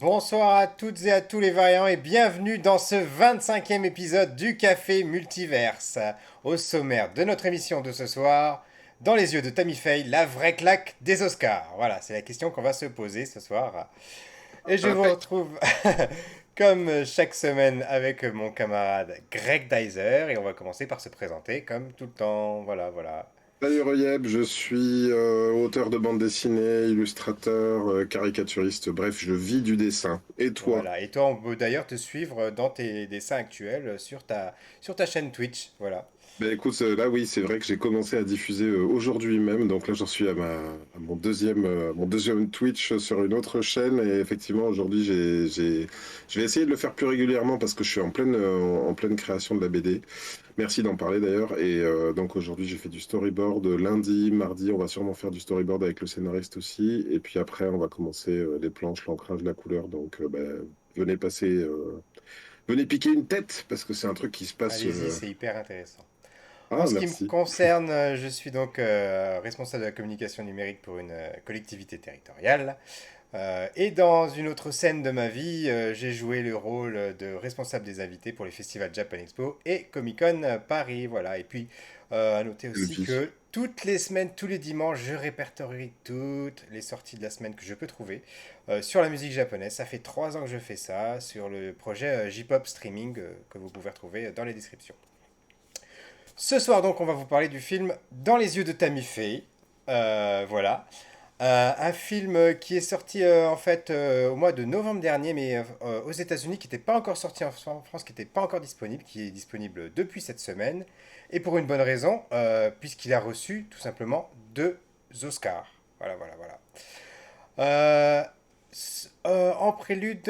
Bonsoir à toutes et à tous les variants et bienvenue dans ce 25e épisode du Café Multiverse. Au sommaire de notre émission de ce soir, dans les yeux de Tammy Faye, la vraie claque des Oscars. Voilà, c'est la question qu'on va se poser ce soir. Et je vous Impec. retrouve comme chaque semaine avec mon camarade Greg Dyser et on va commencer par se présenter comme tout le temps. Voilà, voilà. Salut Royeb, je suis auteur de bande dessinée, illustrateur, caricaturiste, bref, je vis du dessin. Et toi? Voilà, et toi, on peut d'ailleurs te suivre dans tes dessins actuels sur ta chaîne Twitch. Voilà. Ben écoute, là oui, c'est vrai que j'ai commencé à diffuser aujourd'hui même, donc là j'en suis à mon deuxième Twitch sur une autre chaîne, et effectivement aujourd'hui je vais essayer de le faire plus régulièrement parce que je suis en pleine création de la BD. Merci d'en parler d'ailleurs, et donc aujourd'hui j'ai fait du storyboard lundi, mardi, on va sûrement faire du storyboard avec le scénariste aussi, et puis après on va commencer les planches, l'ancrage, la couleur, donc venez passer, venez piquer une tête parce que c'est un truc qui se passe. Allez-y, c'est hyper intéressant. En Ah, ce qui me merci. concerne, je suis donc responsable de la communication numérique pour une collectivité territoriale. Et dans une autre scène de ma vie, j'ai joué le rôle de responsable des invités pour les festivals Japan Expo et Comic Con Paris. Voilà. Et puis, à noter Quelle aussi vie. que toutes les semaines, tous les dimanches, je répertorie toutes les sorties de la semaine que je peux trouver sur la musique japonaise. Ça fait 3 ans que je fais ça sur le projet J-Pop Streaming que vous pouvez retrouver dans les descriptions. Ce soir donc on va vous parler du film Dans les yeux de Tammy Faye. Voilà. Un film qui est sorti en fait au mois de novembre dernier, mais aux États-Unis, qui n'était pas encore sorti en France, qui n'était pas encore disponible, qui est disponible depuis cette semaine, et pour une bonne raison, puisqu'il a reçu tout simplement 2 Oscars. Voilà, voilà, voilà. En prélude,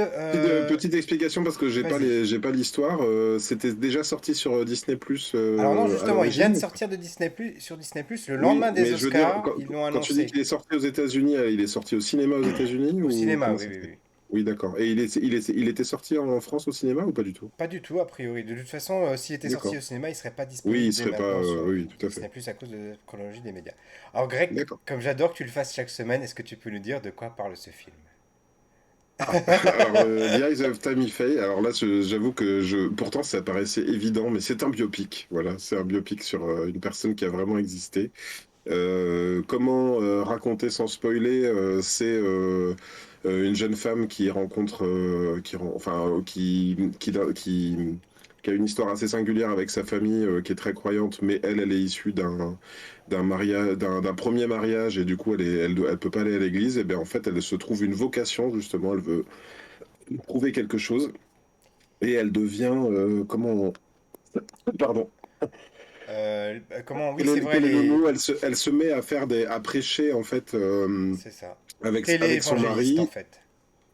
Petite explication parce que vas-y. j'ai pas l'histoire. C'était déjà sorti sur Disney Plus Alors non, à justement, il vient de l'origine. sortir de Disney+, sur Disney+, le Oui, lendemain des mais je veux dire, Oscars, ils l'ont quand tu dis annoncé. qu'il est sorti aux États-Unis, il est sorti au cinéma aux États-Unis Au ou cinéma, comment oui, ça oui, se fait? oui. Oui, d'accord. Et il était sorti en France au cinéma ou pas du tout? Pas du tout, a priori. De toute façon, s'il était sorti D'accord. au cinéma, il serait pas Oui, il disponible dès serait pas. maintenant sur Oui, tout à fait. Disney+, à cause de la chronologie des médias. Alors Greg, D'accord. comme j'adore que tu le fasses chaque semaine, est-ce que tu peux nous dire de quoi parle ce film? Ah, alors The Eyes of Tammy Faye. Alors là, j'avoue que pourtant ça paraissait évident, mais c'est un biopic. Voilà, c'est un biopic sur une personne qui a vraiment existé. Comment raconter sans spoiler? C'est une jeune femme qui rencontre, enfin, qui a une histoire assez singulière avec sa famille, qui est très croyante, mais elle est issue d'un premier mariage et du coup elle peut pas aller à l'église. Et bien en fait, elle se trouve une vocation justement. Elle veut prouver quelque chose et elle devient pardon. Comment? Oui, c'est vrai, Que les nounous, elle se met à à prêcher en fait. c'est ça. Avec son Téléévangéliste, en mari. fait.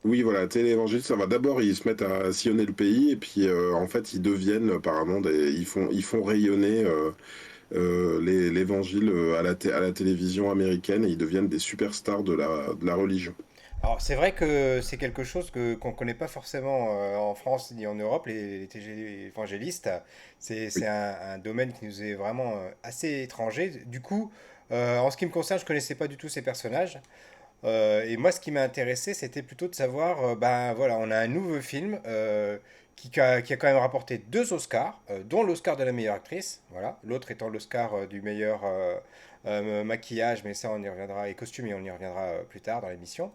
Oui, voilà, télévangile, ça va. D'abord, ils se mettent à sillonner le pays et puis en fait, ils deviennent apparemment ils font rayonner l'évangile à la télévision américaine et ils deviennent des superstars de la religion. Alors, c'est vrai que c'est quelque chose qu'on ne connaît pas forcément en France ni en Europe, les évangélistes. C'est Oui. un domaine qui nous est vraiment assez étranger. Du coup, en ce qui me concerne, je ne connaissais pas du tout ces personnages. Et moi, ce qui m'a intéressé, c'était plutôt de savoir, ben voilà, on a un nouveau film qui a quand même rapporté 2 Oscars, dont l'Oscar de la meilleure actrice, voilà, l'autre étant l'Oscar du meilleur maquillage, mais ça on y reviendra, et costume, et on y reviendra plus tard dans l'émission.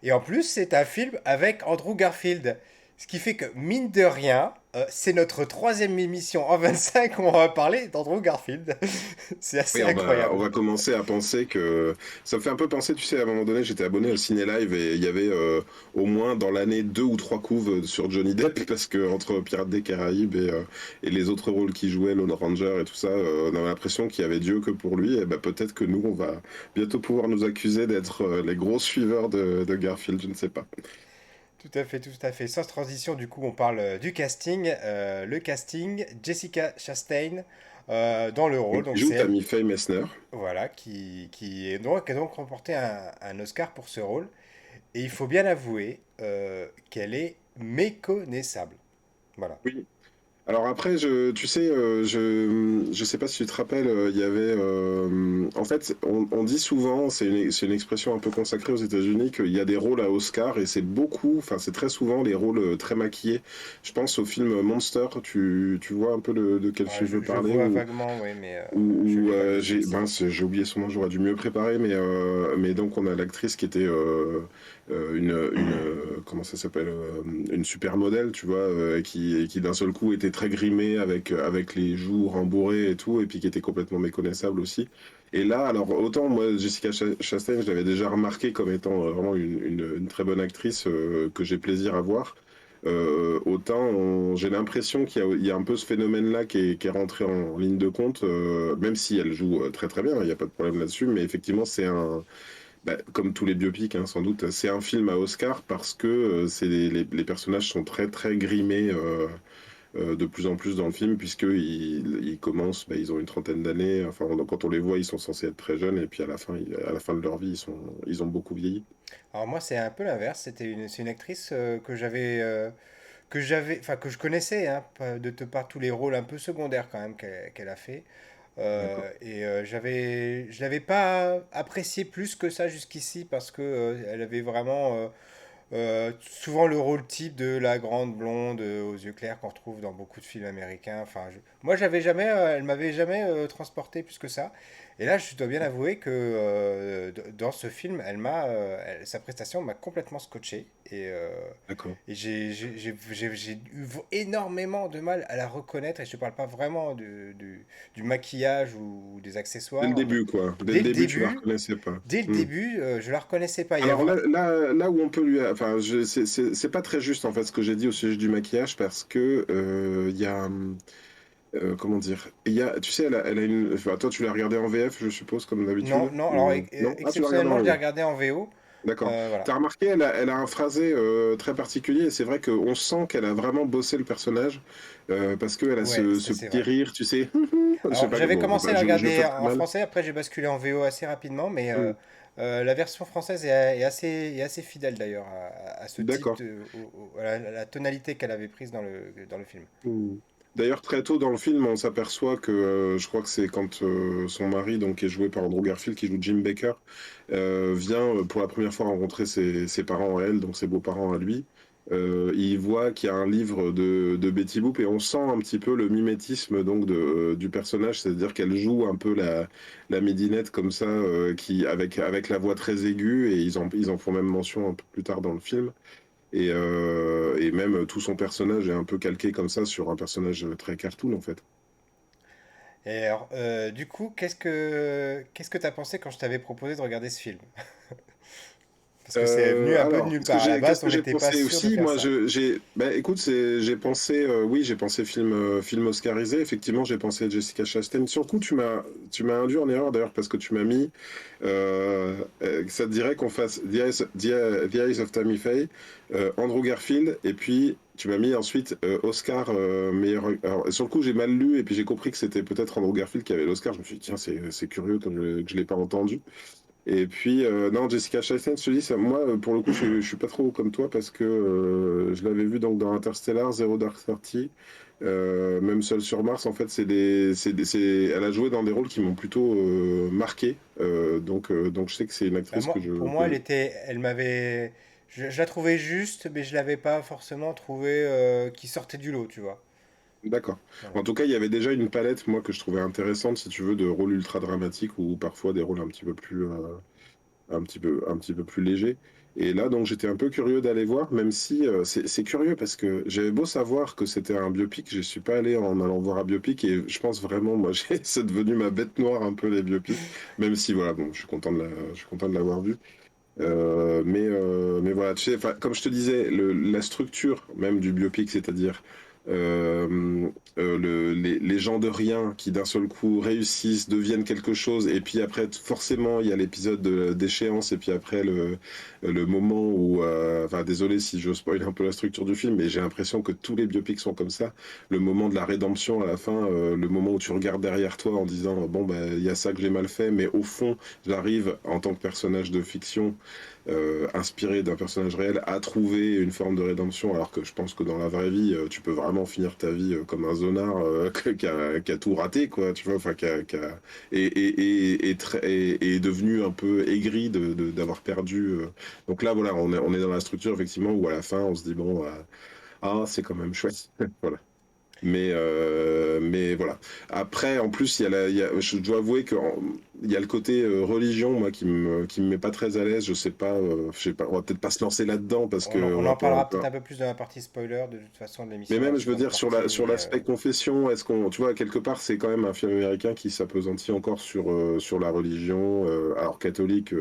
Et en plus, c'est un film avec Andrew Garfield, ce qui fait que, mine de rien, c'est notre troisième émission en 25 où on va parler d'Andrew Garfield. C'est assez Oui, on incroyable. va commencer à penser que ça me fait un peu penser, tu sais, à un moment donné, j'étais abonné au Ciné Live et il y avait au moins dans l'année deux ou trois couves sur Johnny Depp parce que entre Pirates des Caraïbes et les autres rôles qu'il jouait, Lone Ranger et tout ça, on avait l'impression qu'il y avait Dieu que pour lui. Et ben peut-être que nous, on va bientôt pouvoir nous accuser d'être les gros suiveurs de Garfield, je ne sais pas. Tout à fait, tout à fait. Sans transition, du coup, on parle du casting. Le casting, Jessica Chastain dans le rôle, Donc, il donc joue c'est elle, Tammy Faye Messner. voilà, qui a donc remporté un Oscar pour ce rôle. Et il faut bien avouer qu'elle est méconnaissable. Voilà. Oui. Alors après, tu sais, je sais pas si tu te rappelles, il y avait, en fait, on dit souvent, c'est une expression un peu consacrée aux États-Unis, qu'il y a des rôles à Oscar et c'est beaucoup, enfin c'est très souvent les rôles très maquillés. Je pense au film Monster, tu vois un peu de quel Ouais, film je veux je parler, vois vaguement, oui, mais je où l'ai pas vu j'ai celui-ci. mince, j'ai oublié son nom, j'aurais dû mieux préparer, mais donc on a l'actrice qui était comment ça s'appelle, une supermodèle, tu vois, et qui d'un seul coup était très grimée avec les joues rembourrées et tout, et puis qui était complètement méconnaissable aussi. Et là, alors autant moi, Jessica Chastain, je l'avais déjà remarqué comme étant vraiment une très bonne actrice que j'ai plaisir à voir. Autant j'ai l'impression il y a un peu ce phénomène-là qui est rentré en ligne de compte, même si elle joue très très bien, il n'y a pas de problème là-dessus, mais effectivement c'est comme tous les biopics hein, sans doute, c'est un film à Oscar parce que les personnages sont très très grimés de plus en plus dans le film, puisqu'ils commencent, ils ont une trentaine d'années, enfin quand on les voit ils sont censés être très jeunes, et puis à la fin de leur vie ils ont beaucoup vieilli. Alors moi, c'est un peu l'inverse. C'est une actrice enfin que je connaissais, hein, de par tous les rôles un peu secondaires quand même qu'elle a fait. D'accord. Je l'avais pas apprécié plus que ça jusqu'ici parce que elle avait vraiment souvent le rôle type de la grande blonde aux yeux clairs qu'on retrouve dans beaucoup de films américains. Moi, elle m'avait jamais transporté plus que ça. Et là, je dois bien avouer que dans ce film, sa prestation m'a complètement scotché. D'accord. Et j'ai eu énormément de mal à la reconnaître. Et je ne parle pas vraiment du maquillage ou des Dès le accessoires. début, quoi. Dès le Dès le début, tu la début, reconnaissais pas. dès le Hmm. début, je la reconnaissais pas. Alors là où on peut lui, enfin, c'est pas très juste en fait ce que j'ai dit au sujet du maquillage parce que il y a, comment dire, tu sais, elle a une, enfin, toi tu l'as regardé en VF, je suppose, comme Non, d'habitude, non, alors ou non? Ah, tu l'as regardé exceptionnellement, en je l'ai VF. regardé en VO. D'accord. Voilà. T'as remarqué, elle a un phrasé très particulier et c'est vrai qu'on sent qu'elle a vraiment bossé le personnage parce qu'elle a Ouais, ce ça c'est petit vrai. rire, tu sais. Je sais Alors pas j'avais comment, commencé à la je le fais regarder très en mal. français, après j'ai basculé en VO assez rapidement, mais Hmm. la version française est assez fidèle d'ailleurs à ce type D'accord. à la tonalité qu'elle avait prise dans le film. Hmm. D'ailleurs, très tôt dans le film, on s'aperçoit que je crois que c'est quand son mari, donc qui est joué par Andrew Garfield, qui joue Jim Baker, vient pour la première fois rencontrer ses parents à elle, donc ses beaux-parents à lui. Il voit qu'il y a un livre de Betty Boop et on sent un petit peu le mimétisme donc du personnage, c'est-à-dire qu'elle joue un peu la midinette comme ça, avec la voix très aiguë et ils en font même mention un peu plus tard dans le film. Et même tout son personnage est un peu calqué comme ça sur un personnage très cartoon en fait. Et alors, du coup, qu'est-ce que t'as pensé quand je t'avais proposé de regarder ce film? Parce que c'est venu un peu de Alors, nulle part. À la qu'est-ce base, on que j'ai n'était pas pensé sûr de aussi? faire Moi, ça. écoute, j'ai pensé, oui, j'ai pensé film oscarisé. Effectivement, j'ai pensé à Jessica Chastain. Sur le coup, tu m'as induit en erreur d'ailleurs parce que tu m'as mis, ça te dirait qu'on fasse The Eyes of Tammy Faye, Andrew Garfield, et puis tu m'as mis ensuite Oscar meilleur. Alors, sur le coup, j'ai mal lu et puis j'ai compris que c'était peut-être Andrew Garfield qui avait l'Oscar. Je me suis dit, tiens, c'est curieux que je l'ai pas entendu. Et puis, non, Jessica Chastain, je te dis, ça, moi, pour le coup, je suis pas trop comme toi parce que je l'avais vu donc dans Interstellar, Zero Dark Thirty, même Seul sur Mars, en fait, elle a joué dans des rôles qui m'ont plutôt marqué. Donc, je sais que c'est une Bah, actrice pour moi, je la trouvais juste, mais je l'avais pas forcément trouvé qui sortait du lot, tu vois. D'accord. Voilà. En tout cas, il y avait déjà une palette, moi, que je trouvais intéressante, si tu veux, de rôles ultra dramatiques ou parfois des rôles un petit peu plus léger. Et là, donc, j'étais un peu curieux d'aller voir, même si c'est curieux parce que j'avais beau savoir que c'était un biopic, je suis pas allé en allant voir un biopic et je pense vraiment, moi, c'est devenu ma bête noire un peu les biopics, même si voilà, bon, je suis content de l'avoir vu. Mais voilà, tu sais, enfin, comme je te disais, la structure même du biopic, c'est-à-dire les gens de rien qui d'un seul coup réussissent, deviennent quelque chose, et puis après, forcément, il y a l'épisode d'échéance, et puis après, le moment où, enfin, désolé si je spoil un peu la structure du film, mais j'ai l'impression que tous les biopics sont comme ça. Le moment de la rédemption à la fin, le moment où tu regardes derrière toi en disant, bon, bah, il y a ça que j'ai mal fait, mais au fond, j'arrive en tant que personnage de fiction inspiré d'un personnage réel a trouvé une forme de rédemption, alors que je pense que dans la vraie vie, tu peux vraiment finir ta vie comme un zonard qui a tout raté, quoi, tu vois, enfin, et est devenu un peu aigri d'avoir perdu. Donc là, voilà, on est dans la structure, effectivement, où à la fin, on se dit, bon, ah, c'est quand même chouette. Voilà. Mais voilà. Après, en plus, je dois avouer qu'il y a le côté religion, moi, qui me met pas très à l'aise. Je sais pas, on va peut-être pas se lancer là-dedans parce que On on va en pas. parlera peut-être un peu plus dans la partie spoiler de toute façon de Mais l'émission dans la même, je veux seconde dire, partie, sur mais l'aspect confession, tu vois, quelque part, c'est quand même un film américain qui s'appesantit encore sur la religion. Alors, catholique,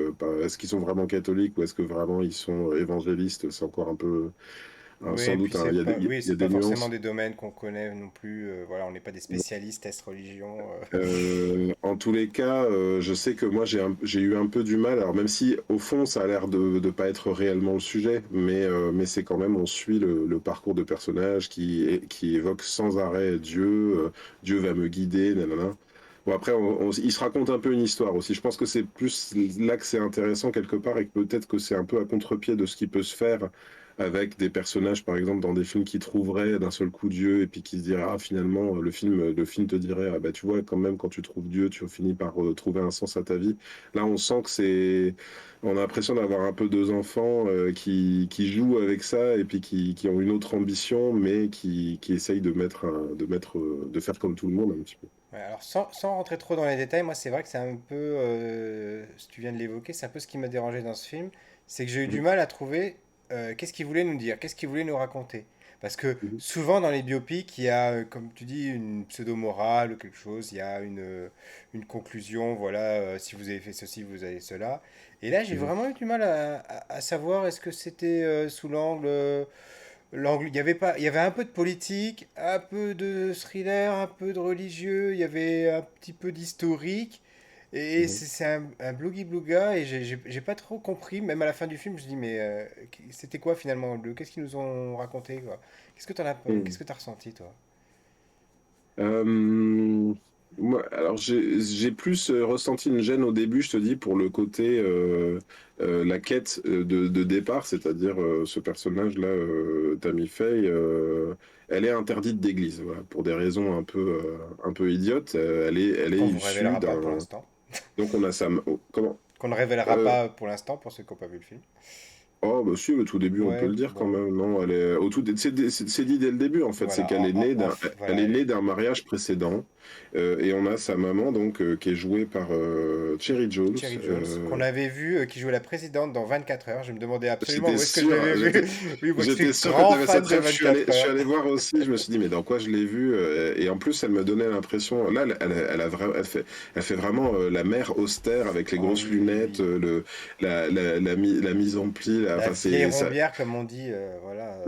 est-ce qu'ils sont vraiment catholiques ou est-ce que vraiment ils sont évangélistes? C'est encore un peu, oui, sans et puis doute, c'est pas, il oui, y a c'est pas des forcément nuances. des domaines qu'on connaît non plus. Voilà, on n'est pas des spécialistes test religion. En tous les cas, je sais que moi j'ai eu un peu du mal. Alors même si au fond ça a l'air de ne pas être réellement le sujet, mais c'est quand même on suit le parcours de personnages qui évoque sans arrêt Dieu. Dieu va me guider, nanana. Bon après il se raconte un peu une histoire aussi. Je pense que c'est plus là que c'est intéressant quelque part et que peut-être que c'est un peu à contre-pied de ce qui peut se faire avec des personnages, par exemple, dans des films qui trouveraient d'un seul coup Dieu et puis qui se diraient, ah, finalement, le film te dirait, ah, bah, tu vois, quand même, quand tu trouves Dieu, tu finis par trouver un sens à ta vie. Là, on sent que on a l'impression d'avoir un peu deux enfants qui jouent avec ça et puis qui ont une autre ambition, mais qui essayent de faire comme tout le monde un petit peu. Ouais, alors sans rentrer trop dans les détails, moi c'est vrai que c'est un peu, si tu viens de l'évoquer, c'est un peu ce qui m'a dérangé dans ce film, c'est que j'ai eu du Mhm. mal à trouver qu'est-ce qu'il voulait nous dire, qu'est-ce qu'il voulait nous raconter. Parce que Mhm. souvent dans les biopics, il y a, comme tu dis, une pseudo-morale ou quelque chose, il y a une conclusion, voilà, si vous avez fait ceci, vous avez cela. Et là, j'ai Mhm. vraiment eu du mal à savoir est-ce que c'était sous l'angle, il y avait pas, il y avait un peu de politique, un peu de thriller, un peu de religieux, il y avait un petit peu d'historique. Et Mhm. c'est un bluggy-bluga et j'ai pas trop compris, même à la fin du film, je dis mais c'était quoi finalement qu'est-ce qu'ils nous ont raconté quoi? Qu'est-ce Mhm. que t'as ressenti toi? Euh, alors j'ai plus ressenti une gêne au début, je te dis, pour le côté la quête de départ, c'est-à-dire ce personnage-là, Tammy Faye, elle est interdite d'église, voilà, pour des raisons un peu idiotes. Elle est Qu'on vous issue révélera pas pour d'un. l'instant. Donc on a ça. Comment? Qu'on ne révélera Euh, pas pour l'instant pour ceux qui n'ont pas vu le film. Oh, bah si, au tout début, on peut Ouais, le dire quand bon, même. Non, elle est c'est dit dès le début, en fait. C'est voilà, qu'elle est née elle voilà, est née d'un mariage précédent. Et on a sa maman, donc, qui est jouée par Cherry Jones. Cherry Jones, qu'on avait vu, qui jouait la présidente dans 24 heures. Je me demandais absolument J'étais où est-ce que je sûr, l'avais vu. Oui, moi je suis j'étais sûr que tu grand avais cette fan de rêve. 24 Je suis heures. allé voir aussi. Je me suis dit, mais dans quoi je l'ai vu? Et en plus, elle me donnait l'impression. Là, elle fait vraiment la mère austère avec les Oh grosses oui, oui, lunettes, oui. la mise en pli. Là. La Enfin, vieille c'est ça. rombière, comme on dit, voilà,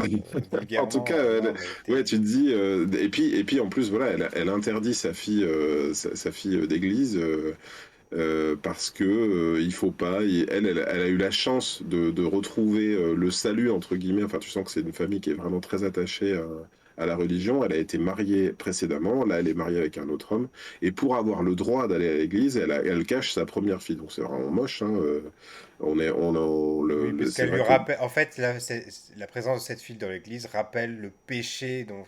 En tout vulgairement, cas, non, mais ouais, tu te terrible. dis, et puis en plus, voilà, elle interdit sa fille, sa fille d'église parce que il faut pas. Elle a eu la chance de retrouver le salut entre guillemets. Enfin, tu sens que c'est une famille qui est vraiment très attachée à la religion. Elle a été mariée précédemment. Là, elle est mariée avec un autre homme. Et pour avoir le droit d'aller à l'église, elle cache sa première fille. Donc c'est vraiment moche. Hein. Oui, parce C'est qu'elle lui vrai que rappelle. En fait, la présence de cette fille dans l'église rappelle le péché dont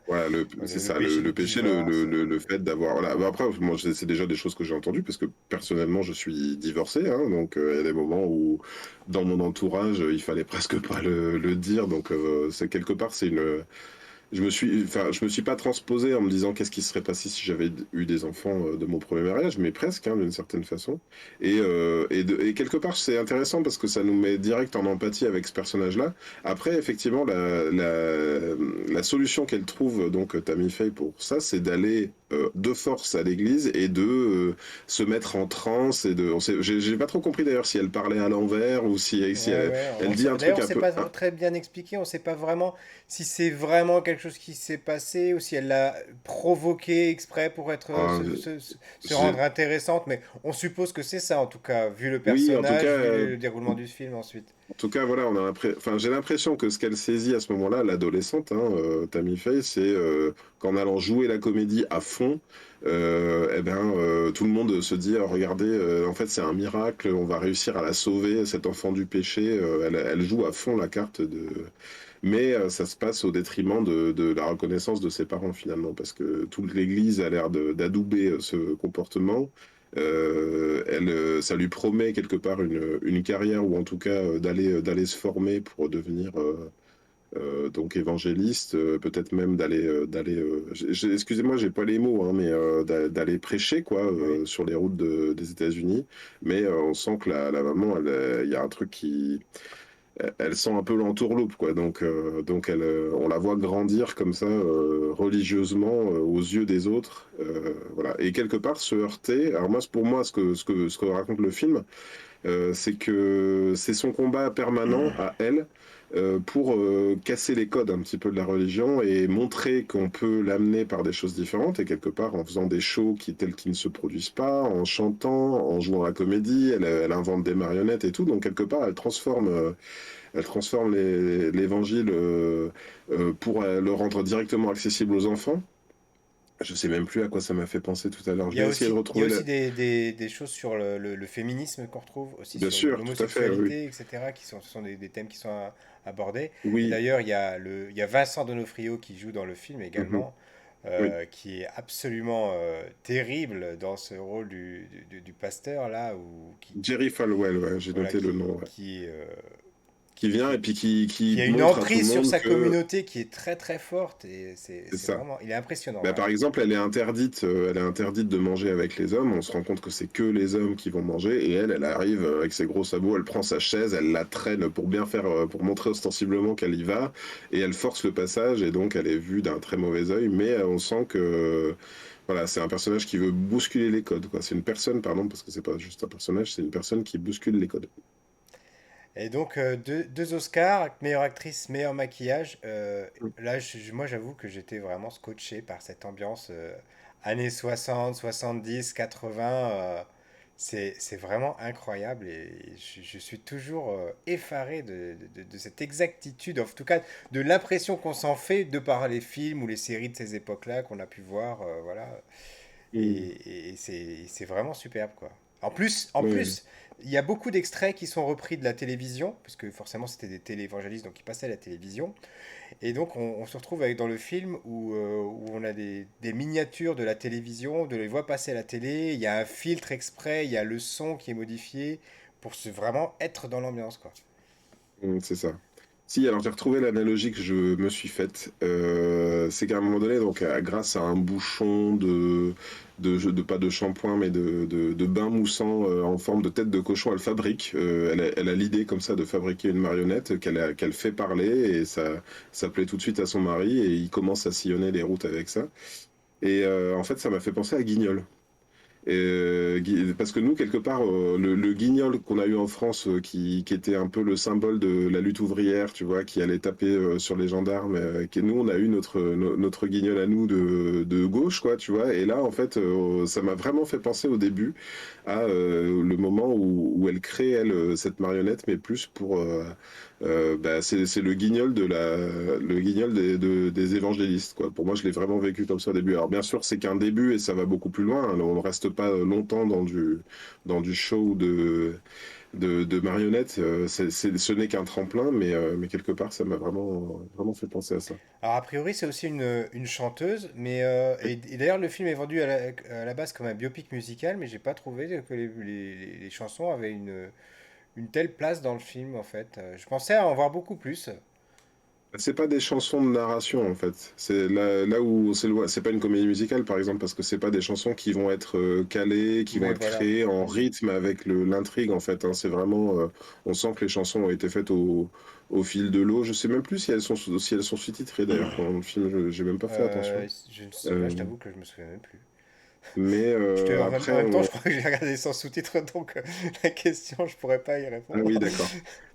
voilà, c'est le ça, péché du le péché, divorce. le fait d'avoir. Voilà. Bah, après, moi, c'est déjà des choses que j'ai entendues, parce que personnellement, je suis divorcé, hein, donc il y a des moments où, dans mon entourage, il fallait presque pas le dire, donc c'est quelque part, c'est une. Je me suis pas transposé en me disant qu'est-ce qui serait passé si j'avais eu des enfants de mon premier mariage, mais presque, hein, d'une certaine façon. Et quelque part, c'est intéressant parce que ça nous met direct en empathie avec ce personnage-là. Après, effectivement, la solution qu'elle trouve, donc Tammy Faye, pour ça, c'est d'aller de force à l'église et de se mettre en transe. J'ai pas trop compris d'ailleurs si elle parlait à l'envers ou si Ouais, ouais. elle dit un truc D'ailleurs, un c'est peu. pas très bien expliqué. On sait pas vraiment si c'est vraiment quelque chose qui s'est passé ou si elle l'a provoqué exprès pour être Ah, se rendre intéressante. Mais on suppose que c'est ça, en tout cas, vu le oui, en tout personnage, cas, vu le déroulement du film ensuite. En tout cas, voilà, enfin, j'ai l'impression que ce qu'elle saisit à ce moment-là, l'adolescente, hein, Tammy Faye, c'est qu'en allant jouer la comédie à fond, tout le monde se dit, oh, regardez, en fait, c'est un miracle, on va réussir à la sauver, cet enfant du péché. Elle joue à fond la carte de. Mais ça se passe au détriment de la reconnaissance de ses parents finalement, parce que toute l'Église a l'air d'adouber ce comportement. Ça lui promet quelque part une carrière ou en tout cas d'aller se former pour devenir donc évangéliste, peut-être même excusez-moi, j'ai pas les mots, hein, mais d'aller prêcher quoi Oui. sur les routes des États-Unis. Mais on sent que la maman, il y a un truc qui elle sent un peu l'entourloupe, quoi. Donc on la voit grandir comme ça, religieusement, aux yeux des autres. Voilà. Et quelque part, se heurter. Alors, moi, pour moi, ce que raconte le film, c'est que c'est son combat permanent à elle. Pour casser les codes un petit peu de la religion et montrer qu'on peut l'amener par des choses différentes et quelque part en faisant des shows tels qu'ils ne se produisent pas, en chantant, en jouant à la comédie, elle invente des marionnettes et tout, donc quelque part elle transforme l'évangile pour le rendre directement accessible aux enfants. Je sais même plus à quoi ça m'a fait penser tout à l'heure. Je vais essayer de Il y a retrouver la. aussi des choses sur le féminisme qu'on retrouve, aussi Bien sur sûr, tout à fait, oui. l'homosexualité, etc., ce sont des thèmes qui sont abordés. Et Oui, d'ailleurs, il y a Vincent Donofrio qui joue dans le film mhm, également, oui. qui est absolument terrible dans ce rôle du pasteur, là, Jerry Falwell, ouais, j'ai voilà, noté le nom, ouais. Qui vient et qui, puis qui qui a une montre à tout le emprise sur monde sa que communauté qui est très très forte, et c'est c'est ça. vraiment, il est impressionnant, Bah, voilà. par exemple, elle est interdite de manger avec les hommes. On se rend compte que c'est que les hommes qui vont manger. Et elle arrive avec ses gros sabots, elle prend sa chaise, elle la traîne pour bien faire, pour montrer ostensiblement qu'elle y va. Et elle force le passage. Et donc, elle est vue d'un très mauvais œil. Mais on sent que, voilà, c'est un personnage qui veut bousculer les codes, quoi. C'est une personne, pardon, parce que c'est pas juste un personnage, c'est une personne qui bouscule les codes. Et donc, deux Oscars, meilleure actrice, meilleur maquillage. Là, moi, j'avoue que j'étais vraiment scotché par cette ambiance années 60, 70, 80. C'est vraiment incroyable, et je suis toujours effaré de cette exactitude, en tout cas de l'impression qu'on s'en fait de par les films ou les séries de ces époques-là qu'on a pu voir. Voilà. Mm. Et c'est vraiment superbe, quoi. En Ouais. plus, il y a beaucoup d'extraits qui sont repris de la télévision, puisque forcément c'était des téléévangélistes, donc ils passaient à la télévision. Et donc on se retrouve avec, dans le film où on a des miniatures de la télévision, de les voix passer à la télé, il y a un filtre exprès, il y a le son qui est modifié pour vraiment être dans l'ambiance, quoi. C'est ça. Si, alors j'ai retrouvé l'analogie que je me suis faite. C'est qu'à un moment donné, donc grâce à un bouchon pas de shampoing, mais de bain moussant en forme de tête de cochon, elle fabrique. Elle a l'idée comme ça de fabriquer une marionnette qu'elle fait parler et ça plaît tout de suite à son mari et il commence à sillonner les routes avec ça. Et en fait, ça m'a fait penser à Guignol. Parce que nous, quelque part, le guignol qu'on a eu en France, qui était un peu le symbole de la lutte ouvrière, tu vois, qui allait taper sur les gendarmes, nous, on a eu notre guignol à nous de gauche, quoi, tu vois. Et là, en fait, ça m'a vraiment fait penser au début à le moment où elle crée, elle, cette marionnette, mais plus pour. Bah, c'est le guignol des évangélistes, quoi. Pour moi, je l'ai vraiment vécu comme ça au début. Alors, bien sûr, c'est qu'un début et ça va beaucoup plus loin, hein. On ne reste pas longtemps dans du show de marionnettes. Ce n'est qu'un tremplin, mais quelque part, ça m'a vraiment, vraiment fait penser à ça. Alors a priori c'est aussi une chanteuse, mais et d'ailleurs le film est vendu à la base comme un biopic musical, mais j'ai pas trouvé que les chansons avaient une telle place dans le film, en fait. Je pensais en voir beaucoup plus. C'est pas des chansons de narration en fait. C'est là où c'est pas une comédie musicale par exemple parce que c'est pas des chansons qui vont être calées, qui vont Mais être voilà. créées en Mhm. rythme avec l'intrigue en fait, hein. C'est vraiment, on sent que les chansons ont été faites au fil de l'eau. Je sais même plus si elles sont sous-titrées d'ailleurs pendant le film. J'ai même pas fait attention. Là, Euh, je t'avoue que je me souviens même plus. Mais En après, même temps, je crois que j'ai regardé sans sous-titres, donc la question, je pourrais pas y ah répondre. oui, d'accord.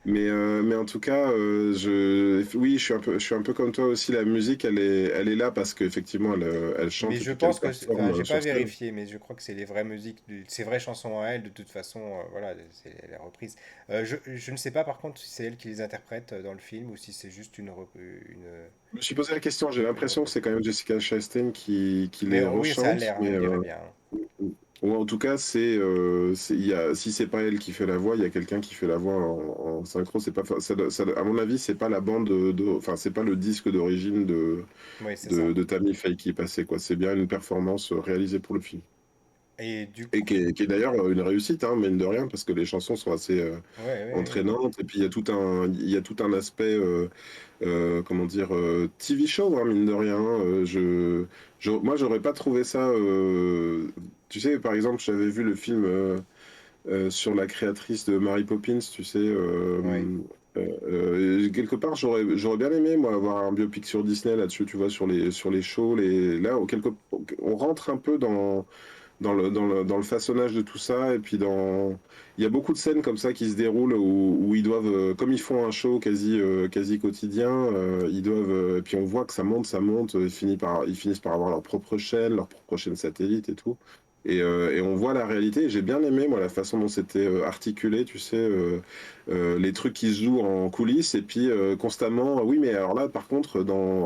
Mais en tout cas, oui, je suis un peu comme toi aussi. La musique, elle est là parce qu'effectivement, elle Mais chante et je puis qu'elle pense que, enfin, performe j'ai pas sur scène. vérifié, mais je crois que c'est les vraies musiques, ces vraies chansons à elle, de toute façon, voilà, c'est les reprises. Je ne sais pas par contre si c'est elle qui les interprète dans le film ou si c'est juste Je me suis posé la question, j'ai une l'impression que reprise. c'est quand même Jessica Chastain qui Mais les oui, ça a rechante, l'air, hein, mais on dirait bien, hein. ou en tout cas, si c'est pas elle qui fait la voix, il y a quelqu'un qui fait la voix en synchro. C'est pas, à mon avis, c'est pas la bande enfin, c'est pas le disque d'origine Oui, c'est ça. de Tammy Faye qui est passé, quoi. C'est bien une performance réalisée pour le film. Et du Et coup, qui est d'ailleurs une réussite, hein, mine de rien, parce que les chansons sont assez ouais, ouais, ouais. entraînantes. Et puis il y a tout un aspect, comment dire, TV show, hein, mine de rien. Moi, j'aurais pas trouvé ça. Tu sais, par exemple, j'avais vu le film sur la créatrice de Mary Poppins, tu sais. Ouais. Quelque part, j'aurais bien aimé, moi, avoir un biopic sur Disney là-dessus, tu vois, sur les shows. Là, on rentre un peu dans le façonnage de tout ça. Et puis il y a beaucoup de scènes comme ça qui se déroulent où ils doivent, comme ils font un show quasi quotidien, ils doivent, et puis on voit que ça monte, ils finissent par avoir leur propre chaîne satellite et tout. Et on voit la réalité. Et j'ai bien aimé, moi, la façon dont c'était articulé, tu sais, les trucs qui se jouent en coulisses, et puis constamment, oui, mais alors là, par contre,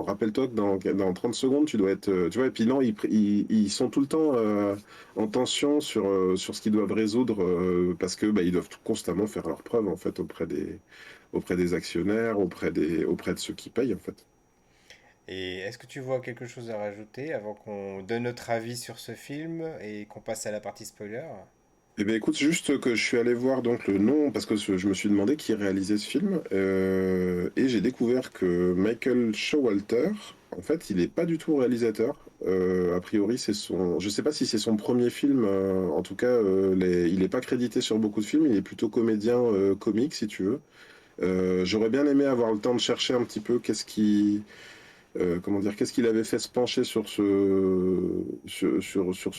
rappelle-toi que dans 30 secondes, tu dois être, tu vois, et puis non, ils sont tout le temps en tension sur ce qu'ils doivent résoudre parce que bah, ils doivent constamment faire leurs preuves en fait auprès des actionnaires, auprès de ceux qui payent en fait. Et est-ce que tu vois quelque chose à rajouter avant qu'on donne notre avis sur ce film et qu'on passe à la partie spoiler? Eh bien, écoute, juste que je suis allé voir donc le nom parce que je me suis demandé qui réalisait ce film et j'ai découvert que Michael Showalter, en fait, il n'est pas du tout réalisateur. A priori, je sais pas si c'est son premier film. En tout cas, il n'est pas crédité sur beaucoup de films. Il est plutôt comédien comique, si tu veux. J'aurais bien aimé avoir le temps de chercher un petit peu comment dire, qu'est-ce qu'il avait fait se pencher sur ce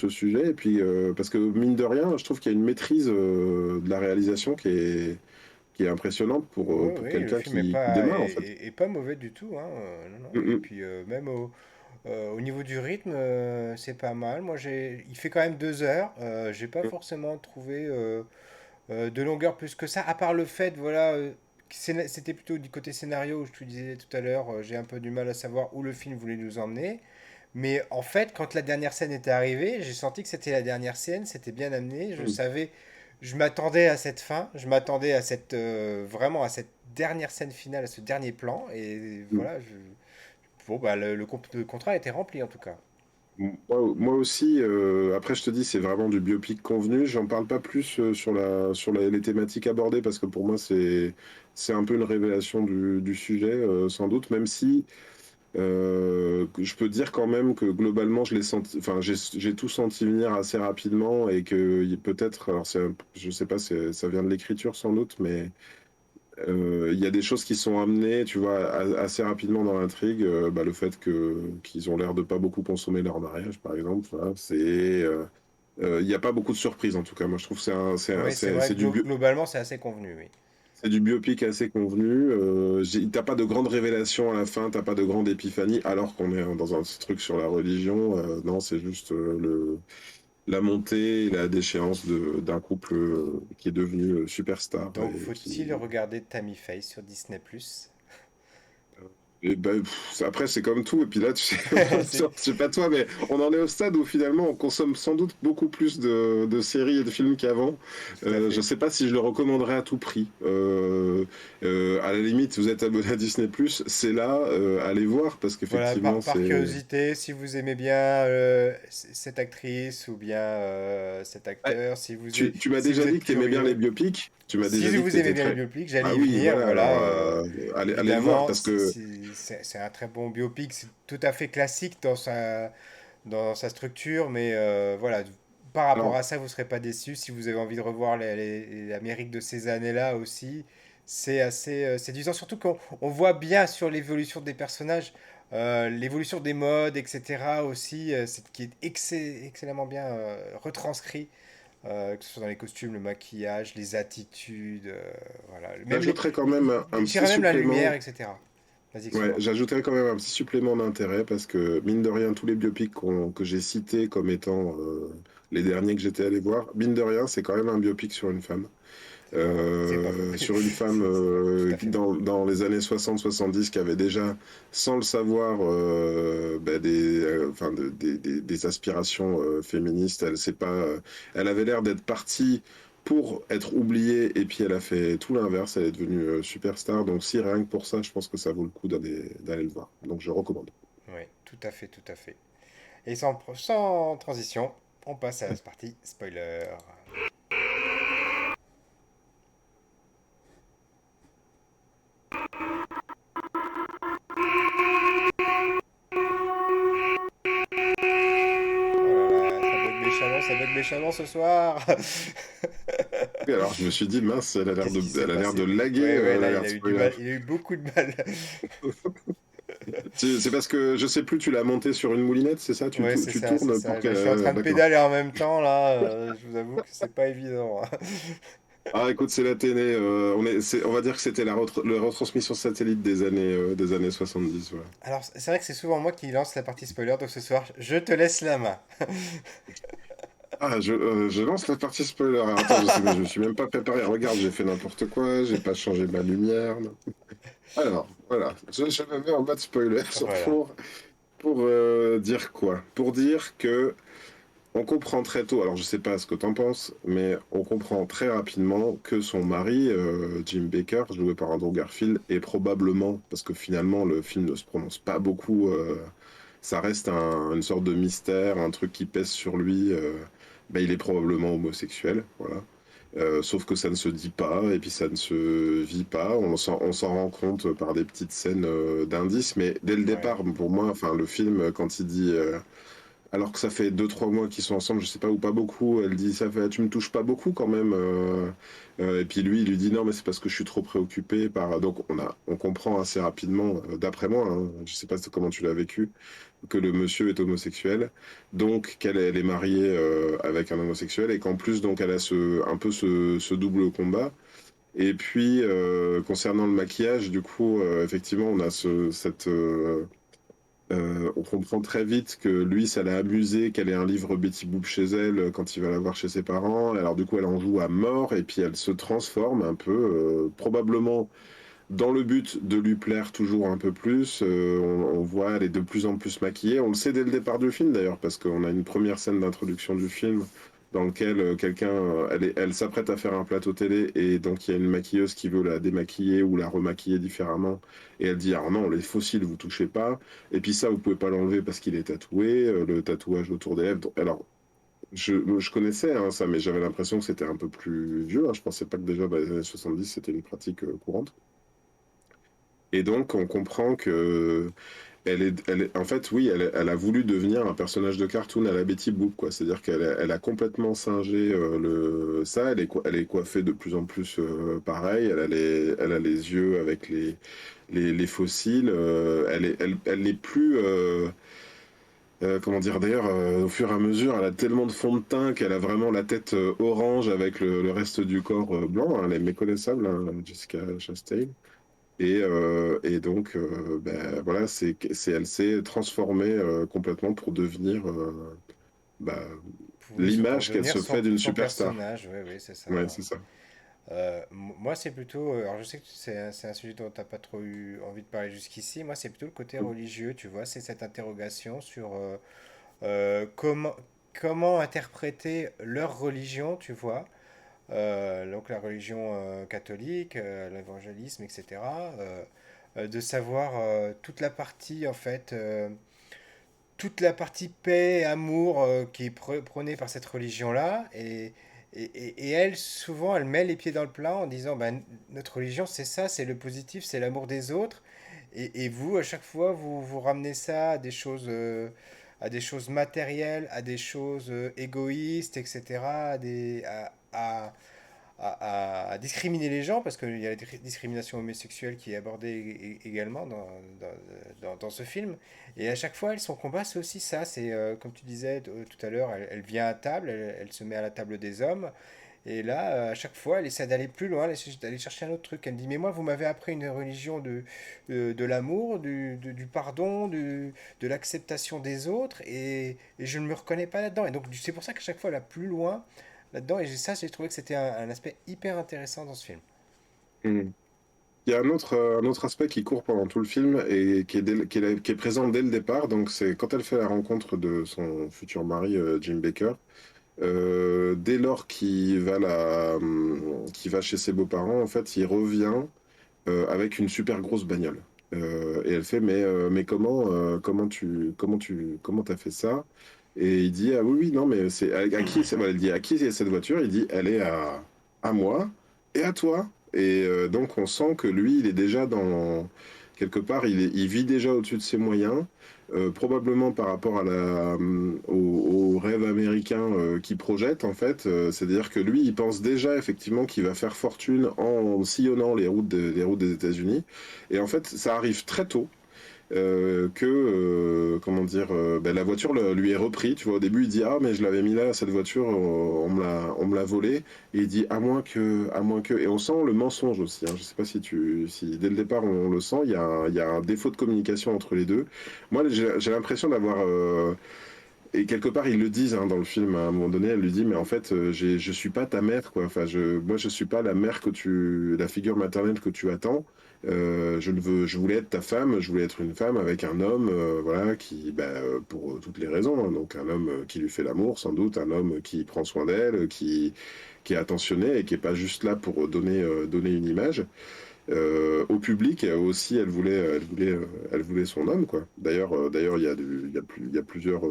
sujet. Et puis, parce que mine de rien, je trouve qu'il y a une maîtrise de la réalisation qui est impressionnante Oui, pour oui, le quelqu'un film est qui pas, démarre, en fait. est pas mauvais du tout, hein, non, non. Mm, Et mm, puis même au niveau du rythme, c'est pas mal. Il fait quand même 2 heures. J'ai pas mm. forcément trouvé de longueur plus que ça, à part le fait, voilà, que c'était plutôt du côté scénario où je te disais tout à l'heure, j'ai un peu du mal à savoir où le film voulait nous emmener. Mais en fait, quand la dernière scène était arrivée, j'ai senti que c'était la dernière scène, c'était bien amené. Je Mm. savais, je m'attendais à cette fin, je m'attendais à vraiment à cette dernière scène finale, à ce dernier plan. Et Mm. voilà, bon, bah, le contrat a été rempli en tout cas. Moi aussi, après je te dis, c'est vraiment du biopic convenu. J'en parle pas plus les thématiques abordées parce que pour moi c'est un peu une révélation du sujet, sans doute, même si je peux dire quand même que globalement, je l'ai senti, enfin, j'ai tout senti venir assez rapidement et que peut-être, alors je sais pas, ça vient de l'écriture sans doute, mais il y a des choses qui sont amenées, tu vois, assez rapidement dans l'intrigue. Bah, le fait qu'ils ont l'air de pas beaucoup consommer leur mariage, par exemple, voilà, il n'y a pas beaucoup de surprises en tout cas. Moi, je trouve que Oui, c'est vrai, globalement, c'est assez convenu, oui. c'est du biopic assez convenu. T'as pas de grande révélation à la fin, t'as pas de grande épiphanie, alors qu'on est dans un truc sur la religion. Non, c'est juste la montée et la déchéance d'un couple qui est devenu superstar Donc, et faut-il regarder Tammy Faye sur Disney+. et ben, après, c'est comme tout. Et puis là, tu sais, je C'est sais pas toi, mais on en est au stade où finalement on consomme sans doute beaucoup plus de séries et de films qu'avant. tout à Je fait. sais pas si je le recommanderais à tout prix. À la limite, vous êtes abonné à Disney+, c'est là, allez voir parce Voilà, qu'effectivement, par c'est. curiosité, si vous aimez bien cette actrice ou bien cet Ouais, acteur, tu m'as si vous déjà dit êtes que t'aimais bien les curieux, biopics. Tu m'as déjà si dit que vous aimez t'étais bien les très. biopics, Ah j'allais y oui, venir, voilà. Alors, voilà. allez le voir Évidemment, parce que. c'est un très bon biopic, c'est tout à fait classique dans sa structure, mais voilà, par rapport Alors, à ça, vous ne serez pas déçus. Si vous avez envie de revoir l'Amérique de ces années-là aussi, c'est assez séduisant. Surtout qu'on voit bien sur l'évolution des personnages. L'évolution des modes, etc. aussi, c'est qui est excellemment bien retranscrit, que ce soit dans les costumes, le maquillage, les attitudes, voilà. Même J'ajouterais quand même un je petit dirais même la lumière, supplément. etc. Vas-y, Ouais, excuse-moi. j'ajouterais quand même un petit supplément d'intérêt parce que, mine de rien, tous les biopics que j'ai cités comme étant les derniers que j'étais allé voir, mine de rien, c'est quand même un biopic sur une femme. C'est pas faux. Sur une femme C'est vrai, tout à fait vrai. dans les années 60-70 qui avait déjà, sans le savoir, bah, enfin, des aspirations féministes. Elle avait l'air d'être partie pour être oubliée et puis elle a fait tout l'inverse. Elle est devenue superstar. Donc si rien que pour ça, je pense que ça vaut le coup d'aller le voir. Donc je recommande. Oui, tout à fait, tout à fait. Et sans transition, on passe à la partie spoiler. Oh là là, ça bug méchamment ce soir. Et alors je me suis dit, mince, Qu'est-ce qui s'est elle a l'air de passé? laguer Ouais, ouais, là, il a l'alerte eu du spoiler. mal, il a eu beaucoup de mal. C'est parce que je sais plus, tu l'as monté sur une moulinette, c'est ça? Ouais, Tu c'est tournes ça. pour Là, je suis en que. train de D'accord. pédaler en même temps, là. Je vous avoue que c'est pas évident, hein. Ah, écoute, c'est la télé. On va dire que c'était la retransmission satellite des années 70. Voilà. Alors, c'est vrai que c'est souvent moi qui lance la partie spoiler, donc ce soir, je te laisse la main. Ah, je lance la partie spoiler. Alors, attends, je sais, mais je me suis même pas préparé. Regarde, j'ai fait n'importe quoi, j'ai pas changé ma lumière. Alors, voilà, je me mets en mode spoiler Voilà. pour dire quoi? Pour dire que on comprend très tôt, alors je sais pas ce que t'en penses, mais on comprend très rapidement que son mari, Jim Baker, joué par Andrew Garfield, est probablement, parce que finalement le film ne se prononce pas beaucoup, ça reste une sorte de mystère, un truc qui pèse sur lui, bah, il est probablement homosexuel, voilà. Sauf que ça ne se dit pas et puis ça ne se vit pas. On s'en rend compte par des petites scènes d'indices, mais dès le Ouais. départ, pour moi, enfin le film, quand il dit alors que ça fait 2 3 mois qu'ils sont ensemble, je sais pas, ou pas beaucoup. Elle dit, ça fait, tu me touches pas beaucoup quand même. Et puis lui, il lui dit, non, mais c'est parce que je suis trop préoccupé par. Donc on comprend assez rapidement, d'après moi, hein, je sais pas comment tu l'as vécu, que le monsieur est homosexuel, donc elle est mariée avec un homosexuel et qu'en plus, donc elle a un peu ce double combat. Et puis, concernant le maquillage, du coup, effectivement, on a on comprend très vite que lui, ça l'a amusé qu'elle ait un livre Betty Boop chez elle quand il va la voir chez ses parents. Alors du coup, elle en joue à mort et puis elle se transforme un peu, probablement dans le but de lui plaire toujours un peu plus. On voit, elle est de plus en plus maquillée. On le sait dès le départ du film d'ailleurs, parce qu'on a une première scène d'introduction du film dans lequel elle s'apprête à faire un plateau télé et donc il y a une maquilleuse qui veut la démaquiller ou la remaquiller différemment et elle dit ah non les fossiles vous touchez pas et puis ça vous pouvez pas l'enlever parce qu'il est tatoué le tatouage autour des lèvres. Alors je connaissais hein, ça mais j'avais l'impression que c'était un peu plus vieux hein. Je pensais pas que déjà dans les années 70 c'était une pratique courante. Et donc, on comprend que en fait, oui, elle a voulu devenir un personnage de cartoon à la Betty Boop, quoi. C'est-à-dire elle a complètement singé ça. Elle est coiffée de plus en plus pareil. Elle a les yeux avec les fossiles. Elle est plus. Comment dire d'ailleurs, au fur et à mesure, elle a tellement de fond de teint qu'elle a vraiment la tête orange avec le reste du corps blanc, hein. Elle est méconnaissable, hein, Jessica Chastain. Et donc, ben, voilà, elle s'est transformée complètement pour devenir bah, Oui, pour l'image qu'elle devenir se fait d'une son superstar. personnage, oui, oui, c'est ça. Ouais, c'est ça. Moi, c'est plutôt. Alors, je sais que c'est un sujet dont tu n'as pas trop eu envie de parler jusqu'ici. Moi, c'est plutôt le côté religieux, tu vois. C'est cette interrogation sur comment interpréter leur religion, tu vois. Donc, la religion catholique, l'évangélisme, etc. De savoir toute la partie, en fait. Toute la partie paix, amour qui est prônée par cette religion-là. Et elle, souvent, elle met les pieds dans le plat en disant, ben, notre religion, c'est ça, c'est le positif, c'est l'amour des autres. Et vous, à chaque fois, vous ramenez ça à des choses matérielles, à des choses égoïstes, etc., à discriminer les gens, parce qu'il y a la discrimination homosexuelle qui est abordée également dans ce film. Et à chaque fois, son combat, c'est aussi ça. C'est, comme tu disais tout à l'heure, elle vient à table, elle se met à la table des hommes. Et là, à chaque fois, elle essaie d'aller plus loin, elle essaie d'aller chercher un autre truc. Elle me dit, mais moi, vous m'avez appris une religion de l'amour, du pardon, de l'acceptation des autres, et je ne me reconnais pas là-dedans. Et donc, c'est pour ça qu'à chaque fois, elle va plus loin là-dedans. Et ça, j'ai trouvé que c'était un aspect hyper intéressant dans ce film. Mm. Il y a un autre aspect qui court pendant tout le film et qui est présent dès le départ. Donc, c'est quand elle fait la rencontre de son futur mari, Jim Baker. Dès lors qu'il va chez ses beaux-parents, en fait, il revient avec une super grosse bagnole. Et elle fait, mais comment t'as fait ça? Et il dit, ah oui, oui, non, mais c'est à qui, voilà, elle dit, à qui est cette voiture? Il dit, elle est à moi et à toi. Et donc, on sent que lui, il est déjà dans, quelque part, il vit déjà au-dessus de ses moyens. Probablement par rapport au rêve américain qu'il projette en fait, c'est-à-dire que lui il pense déjà effectivement qu'il va faire fortune en sillonnant les routes des États-Unis et en fait ça arrive très tôt comment dire, ben, la voiture lui est repris. Tu vois, au début, il dit ah mais je l'avais mis là cette voiture, on me l'a volée. Et il dit à moins que. Et on sent le mensonge aussi. Hein. Je sais pas si dès le départ on le sent. Il y a un défaut de communication entre les deux. Moi, j'ai l'impression d'avoir et quelque part, ils le disent hein, dans le film. À un moment donné, elle lui dit, mais en fait, je suis pas ta mère, quoi. Enfin, moi, je suis pas la mère la figure maternelle que tu attends. Je voulais être ta femme. Je voulais être une femme avec un homme, voilà, pour toutes les raisons. Hein. Donc, un homme qui lui fait l'amour, sans doute, un homme qui prend soin d'elle, qui est attentionné et qui est pas juste là pour donner une image au public aussi elle voulait son homme quoi d'ailleurs il y a plusieurs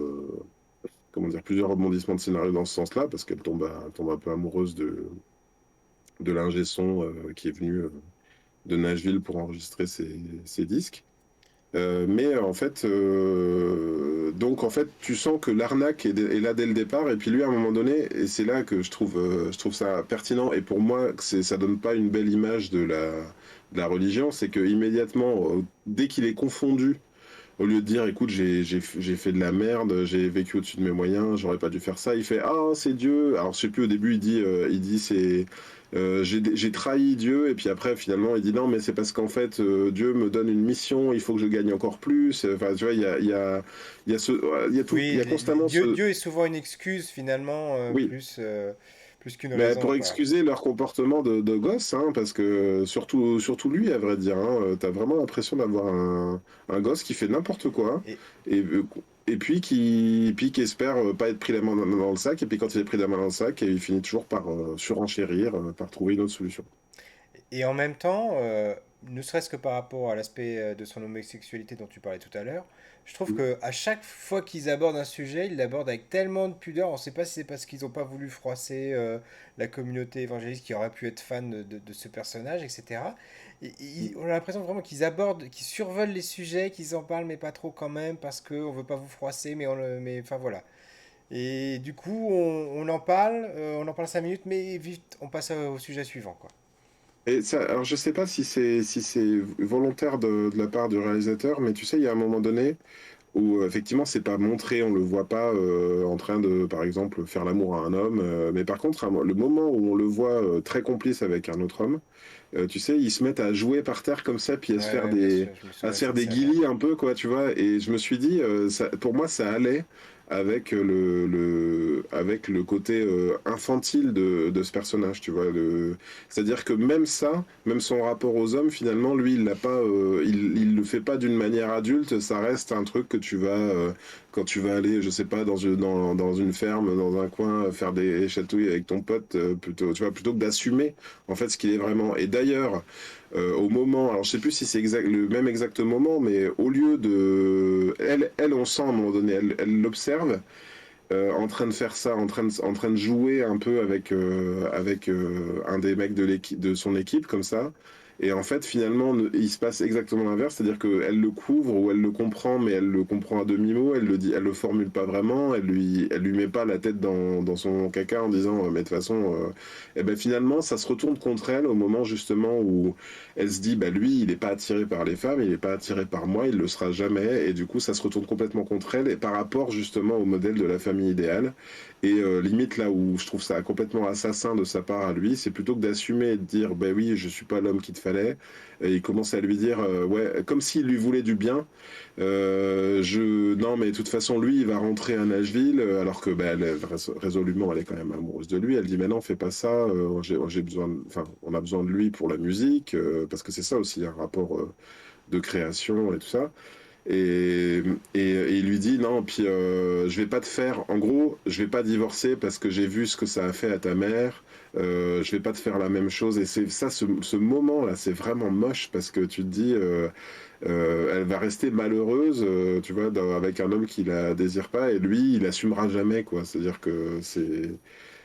comment dire plusieurs rebondissements de scénario dans ce sens-là parce elle tombe un peu amoureuse de l'ingé son qui est venu de Nashville pour enregistrer ses disques mais en fait donc en fait tu sens que l'arnaque est là dès le départ et puis lui à un moment donné et c'est là que je trouve ça pertinent et pour moi ça donne pas une belle image de la religion c'est que immédiatement dès qu'il est confondu au lieu de dire écoute j'ai fait de la merde j'ai vécu au-dessus de mes moyens j'aurais pas dû faire ça il fait ah c'est Dieu alors je sais plus au début il dit c'est j'ai trahi Dieu et puis après finalement il dit non mais c'est parce qu'en fait Dieu me donne une mission il faut que je gagne encore plus enfin tu vois il y Oui, a constamment ce Dieu est souvent une excuse finalement, oui plus qu'une mais raison, pour quoi. excuser leur comportement de gosse, hein, parce que surtout lui, à vrai dire, hein, t'as vraiment l'impression d'avoir un gosse qui fait n'importe quoi, Et, et, euh, et puis qui espère pas être pris la main dans le sac, et puis quand il est pris la main dans le sac, il finit toujours par surenchérir, par trouver une autre solution. et en même temps, ne serait-ce que par rapport à l'aspect de son homosexualité dont tu parlais tout à l'heure, je trouve Mm. que à chaque fois qu'ils abordent un sujet, ils l'abordent avec tellement de pudeur. On ne sait pas si c'est parce qu'ils n'ont pas voulu froisser la communauté évangéliste qui aurait pu être fan de ce personnage, etc. On a l'impression vraiment qu'ils abordent, qu'ils survolent les sujets, qu'ils en parlent, mais pas trop quand même, parce qu'on ne veut pas vous froisser, mais enfin voilà. Et du coup, on en parle 5 minutes, mais vite, on passe au sujet suivant, quoi. Et ça, alors je sais pas si c'est volontaire de la part du réalisateur, mais tu sais, il y a un moment donné où effectivement c'est pas montré, on le voit pas en train de, par exemple, faire l'amour à un homme, mais par contre, le moment où on le voit très complice avec un autre homme, tu sais, ils se mettent à jouer par terre comme ça, puis Ouais, ouais, bien sûr, je me à souviens de se faire cette des scène. guilis un peu, quoi, tu vois, et je me suis dit, pour moi, ça allait avec avec le côté infantile de ce personnage, tu vois, c'est-à-dire que même ça, même son rapport aux hommes, finalement, lui, il l'a pas, il le fait pas d'une manière adulte. Ça reste un truc que tu vas, quand tu vas aller, je sais pas, dans une ferme, dans un coin, faire des chatouilles avec ton pote, plutôt, tu vois, plutôt que d'assumer en fait ce qu'il est vraiment. Et d'ailleurs, au moment, alors je sais plus si c'est le même exact moment, mais au lieu de, on sent à un moment donné, elle l'observe en train de faire ça, en train de jouer un peu avec un des mecs de son équipe comme ça. Et en fait, finalement, il se passe exactement l'inverse, c'est-à-dire qu'elle le couvre ou elle le comprend, mais elle le comprend à demi-mot, elle le dit, elle le formule pas vraiment, elle lui met pas la tête dans son caca en disant, mais de toute façon, et ben finalement, ça se retourne contre elle au moment justement où elle se dit, bah lui, il est pas attiré par les femmes, il est pas attiré par moi, il le sera jamais, et du coup, ça se retourne complètement contre elle, et par rapport justement au modèle de la famille idéale. Et limite là où je trouve ça complètement assassin de sa part à lui, c'est plutôt que d'assumer et de dire ben oui, je suis pas l'homme qu'il te fallait. Et il commence à lui dire ouais, comme s'il lui voulait du bien. Non mais de toute façon lui il va rentrer à Nashville alors que ben, résolument elle est quand même amoureuse de lui. Elle dit mais non fais pas ça. J'ai besoin, enfin on a besoin de lui pour la musique parce que c'est ça aussi un rapport de création et tout ça. Et, et il lui dit non, puis je vais pas te faire, en gros, je vais pas divorcer parce que j'ai vu ce que ça a fait à ta mère, je vais pas te faire la même chose. Et c'est ça, ce moment-là, c'est vraiment moche parce que tu te dis, elle va rester malheureuse, tu vois, avec un homme qui la désire pas et lui, il assumera jamais, quoi. C'est-à-dire que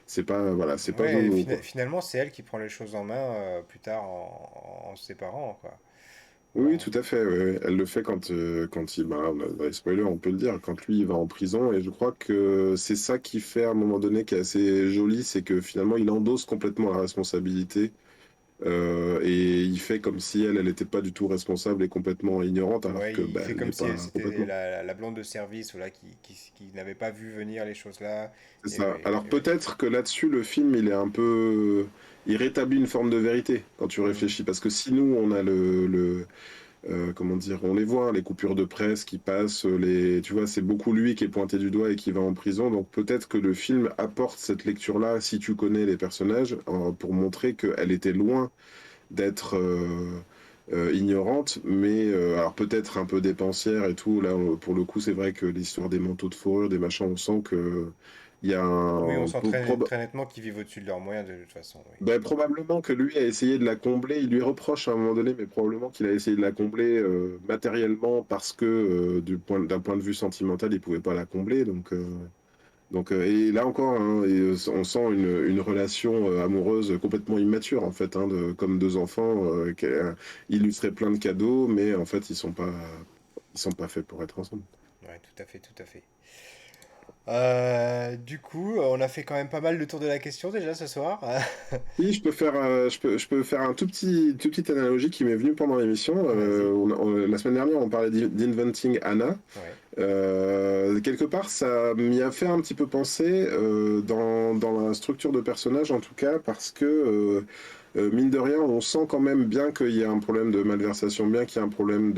c'est pas, voilà, c'est pas Ouais, jojo, quoi. finalement, c'est elle qui prend les choses en main plus tard en se séparant, quoi. Oui, oui, Voilà. tout à fait. Ouais, ouais. Elle le fait quand il, bah, dans les spoilers, on peut le dire, quand lui il va en prison. Et je crois que c'est ça qui fait à un moment donné qui est assez joli, c'est que finalement il endosse complètement la responsabilité et il fait comme si elle n'était pas du tout responsable et complètement ignorante, alors Ouais, que il bah, fait elle comme l'est si elle pas c'était complètement. la blonde de service ou là, qui n'avait pas vu venir les choses là. C'est Et ça. ouais, Alors ouais. peut-être que là-dessus, le film, il est un peu. Il rétablit une forme de vérité quand tu Mhm. réfléchis. Parce que si nous, on a comment dire, on les voit, hein, les coupures de presse qui passent, tu vois, c'est beaucoup lui qui est pointé du doigt et qui va en prison. Donc peut-être que le film apporte cette lecture-là, si tu connais les personnages, pour montrer qu'elle était loin d'être ignorante, mais alors peut-être un peu dépensière et tout. Là, pour le coup, c'est vrai que l'histoire des manteaux de fourrure, des machins, on sent que il y a Oui, on un sent très nettement qu'ils vivent au-dessus de leurs moyens de toute façon. Oui. ben, probablement que lui a essayé de la combler, il lui reproche à un moment donné, mais probablement qu'il a essayé de la combler matériellement parce que d'un point de vue sentimental, il pouvait pas la combler. Et là encore, hein, on sent une relation amoureuse complètement immature en fait, hein, comme deux enfants. Il lui ferait plein de cadeaux, mais en fait, ils sont pas faits pour être ensemble. Ouais, tout à fait, tout à fait. Du coup, on a fait quand même pas mal le tour de la question déjà ce soir. Oui, je peux faire un tout petite analogie qui m'est venue pendant l'émission. Vas-y. La semaine dernière, on parlait d'Inventing Anna. Ouais. Quelque part, ça m'y a fait un petit peu penser dans la structure de personnage, en tout cas, parce que, mine de rien, on sent quand même bien qu'il y a un problème de malversation, bien qu'il y a un problème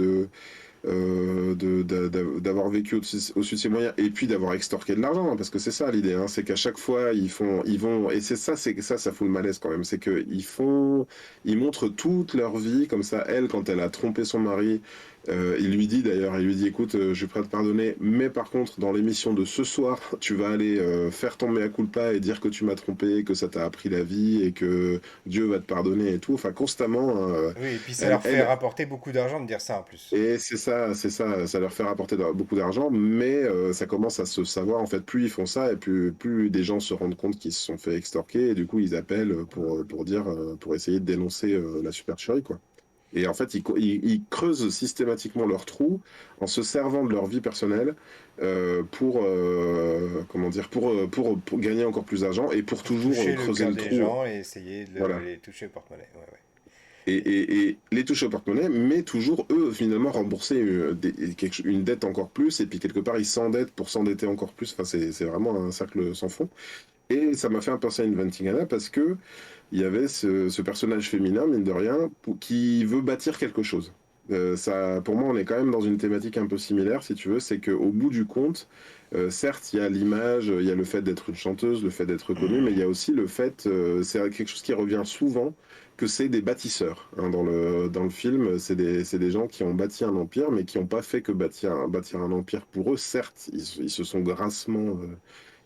d'avoir vécu au-dessus de ses moyens et puis d'avoir extorqué de l'argent, hein, parce que c'est ça l'idée, hein, c'est qu'à chaque fois ils vont, et ça fout le malaise quand même, c'est que ils montrent toute leur vie comme ça. Elle, quand elle a trompé son mari, il lui dit écoute, je suis prêt à te pardonner, mais par contre dans l'émission de ce soir, tu vas aller faire ton mea culpa et dire que tu m'as trompé, que ça t'a appris la vie et que Dieu va te pardonner et tout, enfin constamment, hein. Oui, et puis ça elle, leur fait elle, rapporter beaucoup d'argent de dire ça en plus. et ça leur fait rapporter beaucoup d'argent, mais ça commence à se savoir, en fait, plus ils font ça, et plus des gens se rendent compte qu'ils se sont fait extorquer, et du coup ils appellent pour dire, pour essayer de dénoncer la supercherie, quoi. Et en fait, ils creusent systématiquement leur trou en se servant de leur vie personnelle comment dire, pour gagner encore plus d'argent et pour Pour toujours toucher le creuser cœur le des trou. gens et essayer de Voilà. les toucher au porte-monnaie. Ouais, ouais. Et les toucher au porte-monnaie, mais toujours eux finalement rembourser une dette encore plus, et puis quelque part ils s'endettent pour s'endetter encore plus. Enfin, c'est vraiment un cercle sans fond. Et ça m'a fait un penser à Inventing Anna parce que il y avait ce personnage féminin, mine de rien, qui veut bâtir quelque chose. Ça, pour moi, on est quand même dans une thématique un peu similaire, si tu veux, c'est qu'au bout du compte, certes, il y a l'image, il y a le fait d'être une chanteuse, le fait d'être connue, mais il y a aussi le fait, c'est quelque chose qui revient souvent, que c'est des bâtisseurs. Hein, dans le film, c'est des gens qui ont bâti un empire, mais qui n'ont pas fait que bâtir un empire pour eux. Certes, ils se sont grassement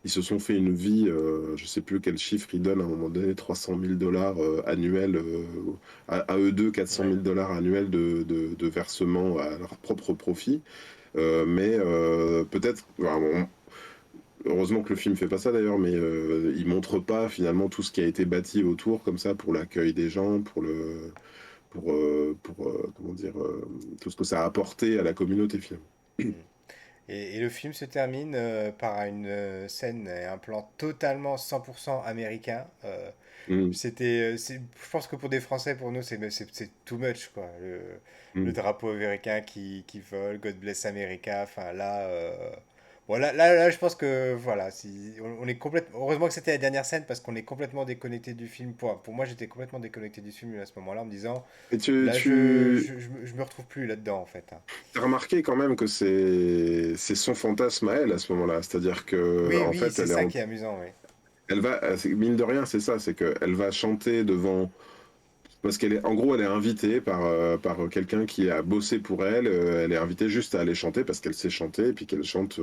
ils se sont fait une vie, je sais plus quel chiffre ils donnent à un moment donné, 300 000 dollars annuels, à eux deux, 400 Ouais. 000 dollars annuels de versement à leur propre profit. Mais peut-être, enfin, heureusement que le film fait pas ça d'ailleurs, mais il montre pas finalement tout ce qui a été bâti autour comme ça pour l'accueil des gens, comment dire, tout ce que ça a apporté à la communauté finalement. Mm. Et le film se termine par une scène et un plan totalement 100% américain. Mm, Je pense que pour des Français, pour nous, c'est too much, quoi. Le mm. drapeau américain qui vole, God bless America. Enfin, là, bon, là, je pense que, voilà, si, on est complètement. Heureusement que c'était la dernière scène parce qu'on est complètement déconnecté du film. Pour moi, j'étais complètement déconnecté du film à ce moment-là en me disant, Et là, je me retrouve plus là-dedans, en fait, hein. as remarqué quand même que c'est son fantasme à elle à ce moment-là. C'est-à-dire que Oui, en oui, fait, c'est ça qui est amusant, oui. elle va, mine de rien, c'est ça, c'est qu'elle va chanter devant. Parce qu'elle est, en gros, elle est invitée par quelqu'un qui a bossé pour elle. Elle est invitée juste à aller chanter parce qu'elle sait chanter et puis qu'elle chante.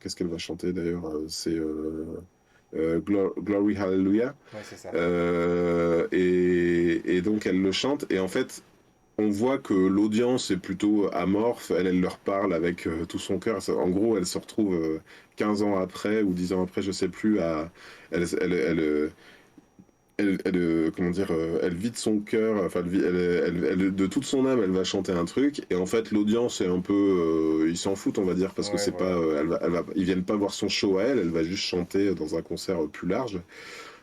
Qu'est-ce qu'elle va chanter d'ailleurs? C'est Glory Hallelujah. Ouais, c'est ça. Et donc elle le chante. Et en fait, on voit que l'audience est plutôt amorphe. Elle leur parle avec tout son cœur. En gros, elle se retrouve 15 ans après ou 10 ans après, je sais plus, comment dire, elle vide son cœur, enfin, de toute son âme, elle va chanter un truc, et en fait, l'audience est un peu, ils s'en foutent, on va dire, parce que Ouais, c'est pas, voilà. ils viennent pas voir son show à elle, elle va juste chanter dans un concert plus large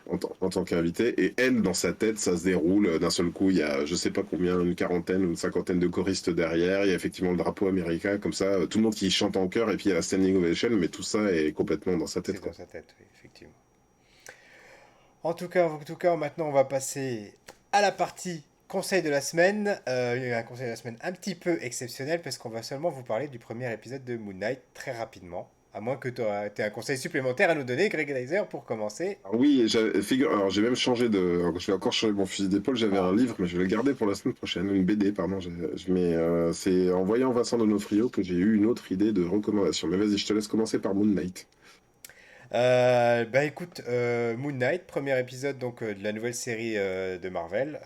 en tant qu'invitée, et elle, dans sa tête, ça se déroule. D'un seul coup, il y a, je sais pas combien, une quarantaine ou une cinquantaine de choristes derrière, il y a effectivement le drapeau américain, comme ça, tout le monde qui chante en chœur, et puis il y a la standing ovation, mais tout ça est complètement dans sa tête, C'est dans quoi. sa tête, oui, effectivement. En tout cas, maintenant, on va passer à la partie conseil de la semaine. Un conseil de la semaine un petit peu exceptionnel parce qu'on va seulement vous parler du premier épisode de Moon Knight très rapidement. À moins que tu aies un conseil supplémentaire à nous donner, Greg Reiser, pour commencer. Alors oui, alors j'ai même changé alors, je vais encore changer mon fusil d'épaule. J'avais un Ah, livre, mais je vais le garder pour la semaine prochaine. Une BD, pardon. Mais c'est en voyant Vincent Donofrio que j'ai eu une autre idée de recommandation. Mais vas-y, je te laisse commencer par Moon Knight. bah écoute, Moon Knight, premier épisode donc de la nouvelle série de Marvel,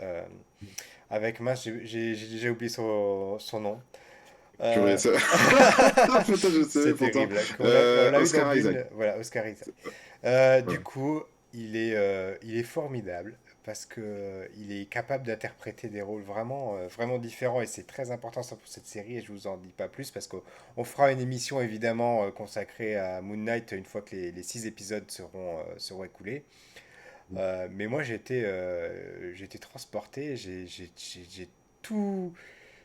avec mince, j'ai déjà oublié son nom. Purée, Euh, ça... Putain, je sais c'est pourtant. terrible, hein, qu'on l'a eu dans Oscar Isaac. Dune, voilà, Oscar Isaac. Du Voilà. coup, il est formidable parce que il est capable d'interpréter des rôles vraiment différents et c'est très important ça pour cette série et je vous en dis pas plus parce qu'on fera une émission évidemment consacrée à Moon Knight une fois que les 6 épisodes seront écoulés. Mais moi j'ai été transporté, j'ai tout,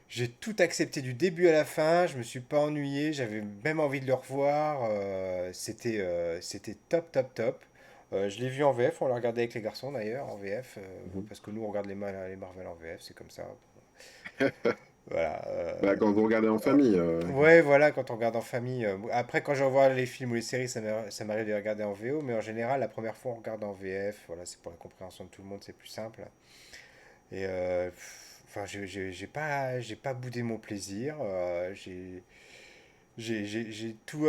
j'ai tout accepté du début à la fin, je me suis pas ennuyé, j'avais même envie de le revoir. C'était top, top, top. Je l'ai vu en VF, on l'a regardé avec les garçons d'ailleurs en VF, parce que nous on regarde les Marvel en VF, c'est comme ça. Voilà. Bah, quand vous regardez en famille. Ouais, voilà, quand on regarde en famille. Après, quand je revois les films ou les séries, ça m'arrive de les regarder en VO, mais en général, la première fois on regarde en VF, voilà, c'est pour la compréhension de tout le monde, c'est plus simple. Et enfin, j'ai pas boudé mon plaisir. J'ai tout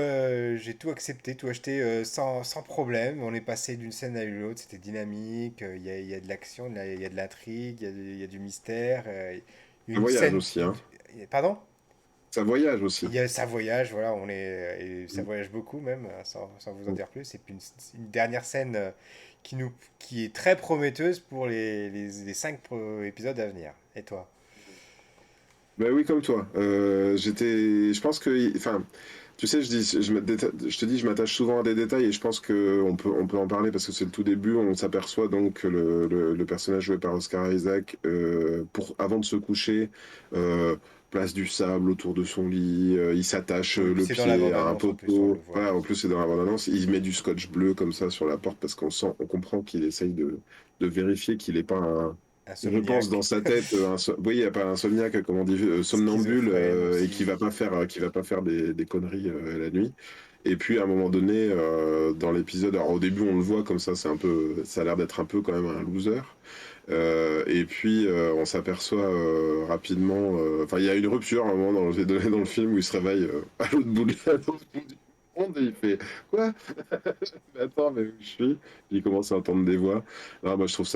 accepté, tout acheté sans problème. On est passé d'une scène à une autre, c'était dynamique. Il y a de l'action, il y a de l'intrigue, il y a du mystère. Ça Une voyage scène. aussi, hein. Pardon? Ça voyage aussi. Ça voyage, voilà, et ça voyage beaucoup même, sans vous en dire plus. Et puis une dernière scène qui est très prometteuse pour les 5 épisodes à venir. Et toi? Ben oui, comme toi. Je pense que, enfin, tu sais, je te dis, je m'attache souvent à des détails et je pense que on peut en parler parce que c'est le tout début. On s'aperçoit donc que le personnage joué par Oscar Isaac, avant de se coucher, euh, place du sable autour de son lit, il s'attache Oui, puis le c'est dans la pied à un bande-annonce en plus, on le poteau. voit. Voilà, en plus c'est dans la bande-annonce. Il met du scotch bleu comme ça sur la porte parce on comprend qu'il essaye de vérifier qu'il n'est pas je pense dans Insomniaque, sa tête, oui, il n'y a pas un insomniaque, comme on dit, somnambule, schizophrène et aussi. qui va pas faire des conneries la nuit. Et puis à un moment donné, dans l'épisode, alors au début on le voit comme ça, ça a l'air d'être un peu quand même un loser. Et puis on s'aperçoit rapidement, enfin il y a une rupture à un moment dans le film où il se réveille à l'autre bout à l'autre bout du monde et il fait quoi? Mais attends, mais où je suis? Il commence à entendre des voix. Non, moi, je trouve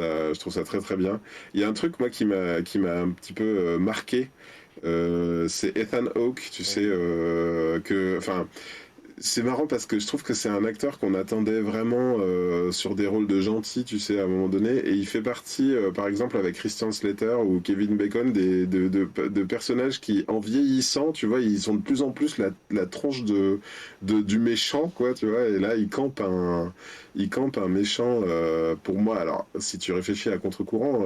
ça très très bien. Il y a un truc moi qui m'a un petit peu marqué. C'est Ethan Hawke, tu sais Oui. enfin. C'est marrant parce que je trouve que c'est un acteur qu'on attendait vraiment sur des rôles de gentil, tu sais, à un moment donné, et il fait partie, par exemple, avec Christian Slater ou Kevin Bacon, de personnages qui, en vieillissant, tu vois, ils ont de plus en plus la tronche du méchant, quoi, tu vois, et là, il campe un méchant, pour moi, alors, si tu réfléchis à contre-courant,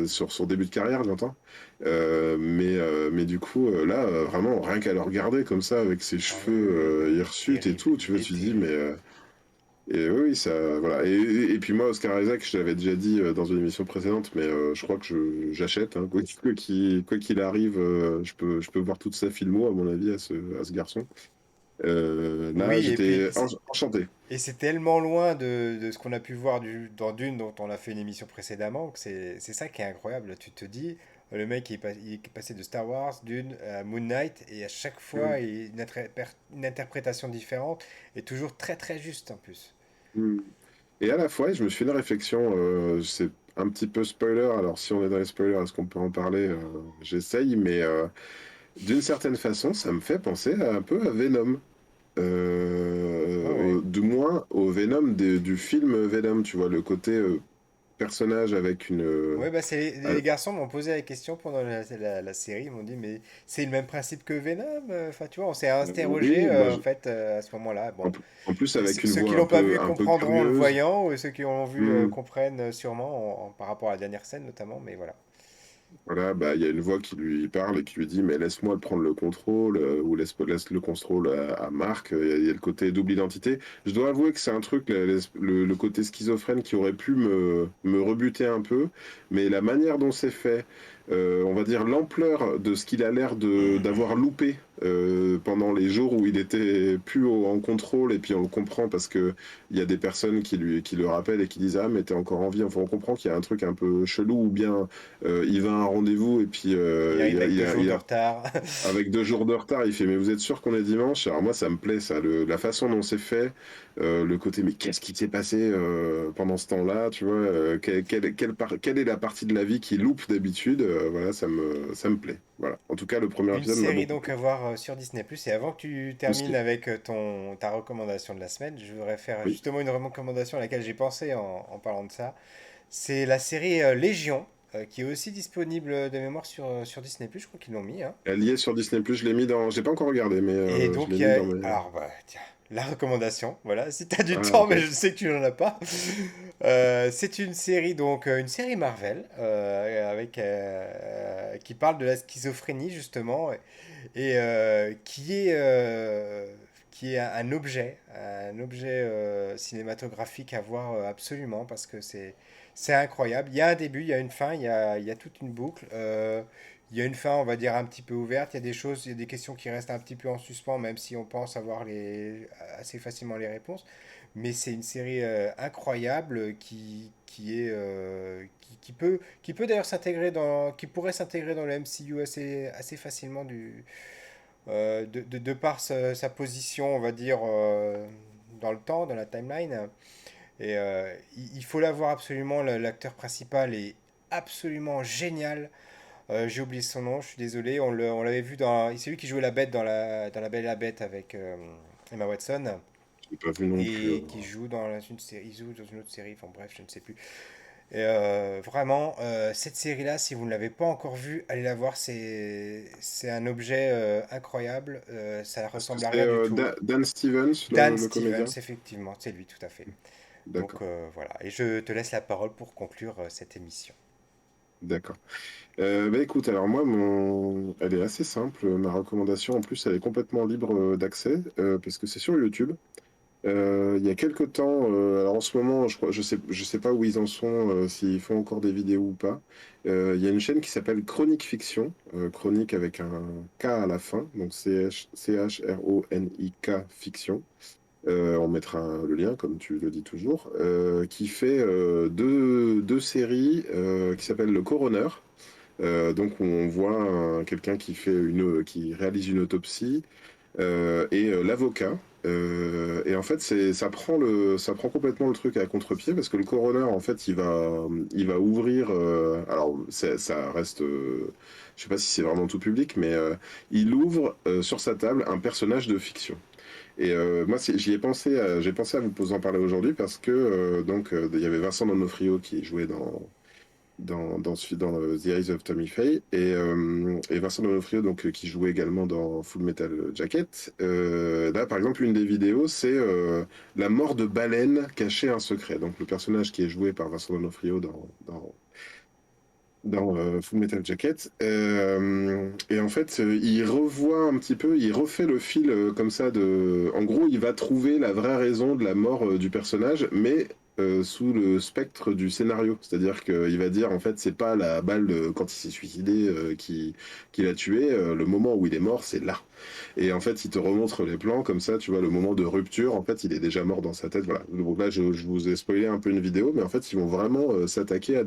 sur son début de carrière, j'entends, mais du coup, là, vraiment, rien qu'à le regarder comme ça, avec ses Ah cheveux il est hirsutes et terrible, tout, tu il vois, est tu te dis, mais. terrible. Et oui, oui, ça. Voilà. Et puis moi, Oscar Isaac, je l'avais déjà dit dans une émission précédente, mais je crois que j'achète. Hein, quoi qu'il arrive, je peux voir toute sa filmo, à mon avis, à ce garçon. Là, Oui, et puis, j'étais enchanté. et c'est tellement loin de ce qu'on a pu voir dans Dune, dont on a fait une émission précédemment, que c'est ça qui est incroyable. Tu te dis, le mec il est passé de Star Wars, Dune, à Moon Knight, et à chaque fois, une interprétation différente, et toujours très très juste en plus. Mm. Et à la fois, je me suis fait une réflexion, c'est un petit peu spoiler, alors si on est dans les spoilers, est-ce qu'on peut en parler? J'essaye, mais d'une certaine façon, ça me fait penser un peu à Venom. Ouais, ouais. Du moins au Venom du film Venom, tu vois, le côté personnage avec une. Ouais, bah Ah, les garçons m'ont posé la question pendant la série, ils m'ont dit, mais c'est le même principe que Venom? Enfin, tu vois, on s'est interrogé oui, moi, en fait à ce moment-là. en, Bon, en plus avec une ceux qui voix l'ont pas vu un peu comprendront en le curieuse. voyant, ou ceux qui l'ont vu Hmm. comprennent sûrement par rapport à la dernière scène notamment, mais voilà. Voilà, bah, il y a une voix qui lui parle et qui lui dit, mais laisse-moi prendre le contrôle, ou laisse le contrôle à Marc. Il y a le côté double identité. Je dois avouer que c'est un truc, le côté schizophrène qui aurait pu me rebuter un peu, mais la manière dont c'est fait, on va dire l'ampleur de ce qu'il a l'air d'avoir loupé pendant les jours où il était plus en contrôle, et puis on le comprend parce que il y a des personnes qui le rappellent et qui disent, ah mais t'es encore en vie. Enfin, on comprend qu'il y a un truc un peu chelou, ou bien il va à un rendez-vous et puis Il arrive avec 2 jours de retard. avec 2 jours de retard, il fait, mais vous êtes sûr qu'on est dimanche? Alors moi, ça me plaît, ça, la façon dont c'est fait, le côté, mais qu'est-ce qui s'est passé pendant ce temps-là, tu vois, quelle est la partie de la vie qui loupe d'habitude? Voilà, ça me plaît. Voilà. En tout cas, le premier Une épisode m'a série beaucoup donc plu. à voir sur Disney+. Et avant que tu termines Aussi, avec ta recommandation de la semaine, je voudrais faire oui. justement une recommandation à laquelle j'ai pensé en parlant de ça. C'est la série Légion, qui est aussi disponible de mémoire sur Disney+, je crois qu'ils l'ont mis, hein. Elle y est sur Disney+, je l'ai mis dans, j'ai pas encore regardé, mais Et je donc, l'ai mis dans mes. alors, bah, tiens, la recommandation, voilà, si tu as du Ah, temps, ok. mais je sais que tu n'en as pas. C'est une série, donc, une série Marvel, qui parle de la schizophrénie, justement, et qui est un objet cinématographique à voir absolument, parce que c'est incroyable. Il y a un début, il y a une fin, il y a toute une boucle. Il y a une fin, on va dire, un petit peu ouverte. Il y a des choses, il y a des questions qui restent un petit peu en suspens, même si on pense avoir assez facilement les réponses. Mais c'est une série incroyable qui peut d'ailleurs qui pourrait s'intégrer dans le MCU assez facilement de par sa position, on va dire, dans le temps, dans la timeline. Et il faut la voir absolument. L'acteur principal est absolument génial. J'ai oublié son nom, je suis désolé. On l'avait vu dans. C'est lui qui jouait la bête dans la Belle et la Bête avec Emma Watson. J'ai pas vu non plus. Et qui joue dans une série. Il joue dans une autre série, enfin bref, je ne sais plus. Et vraiment, cette série-là, si vous ne l'avez pas encore vue, allez la voir. C'est un objet incroyable. Ça Est-ce que ressemble à c'est rien du tout. Dan Stevens, Dan le comédien? Stevens, effectivement, c'est lui, tout à fait. Donc D'accord, voilà. Et je te laisse la parole pour conclure cette émission. d'accord. Bah écoute, alors moi, elle est assez simple, ma recommandation. En plus, elle est complètement libre d'accès, parce que c'est sur YouTube. Il y a quelques temps, alors en ce moment, je sais pas où ils en sont, s'ils font encore des vidéos ou pas. Il y a une chaîne qui s'appelle Chronique Fiction, Chronique avec un K à la fin, donc CHRONIK Fiction. On mettra le lien, comme tu le dis toujours, qui fait deux séries qui s'appellent Le Coroner. Donc on voit quelqu'un qui réalise une autopsie et l'avocat. Et en fait, ça prend complètement le truc à contre-pied parce que le coroner, en fait, il va ouvrir. Alors, ça reste. Je sais pas si c'est vraiment tout public, mais il ouvre sur sa table un personnage de fiction. Et moi, j'y ai pensé, j'ai pensé à vous en parler aujourd'hui parce que il y avait Vincent D'Onofrio qui jouait dans The Eyes of Tommy Faye et Vincent D'Onofrio qui jouait également dans Full Metal Jacket. Là, par exemple, une des vidéos, c'est la mort de Baleine cachait un secret. Donc le personnage qui est joué par Vincent D'Onofrio dans Full Metal Jacket. Et en fait, il revoit un petit peu, il refait le fil comme ça de. En gros, il va trouver la vraie raison de la mort du personnage, mais sous le spectre du scénario. C'est-à-dire qu'il va dire, en fait, c'est pas la balle quand il s'est suicidé qui l'a tué. Le moment où il est mort, c'est là. Et en fait, il te remontre les plans comme ça, tu vois, le moment de rupture, en fait, il est déjà mort dans sa tête. Voilà. Donc là, je vous ai spoilé un peu une vidéo, mais en fait, ils vont vraiment s'attaquer à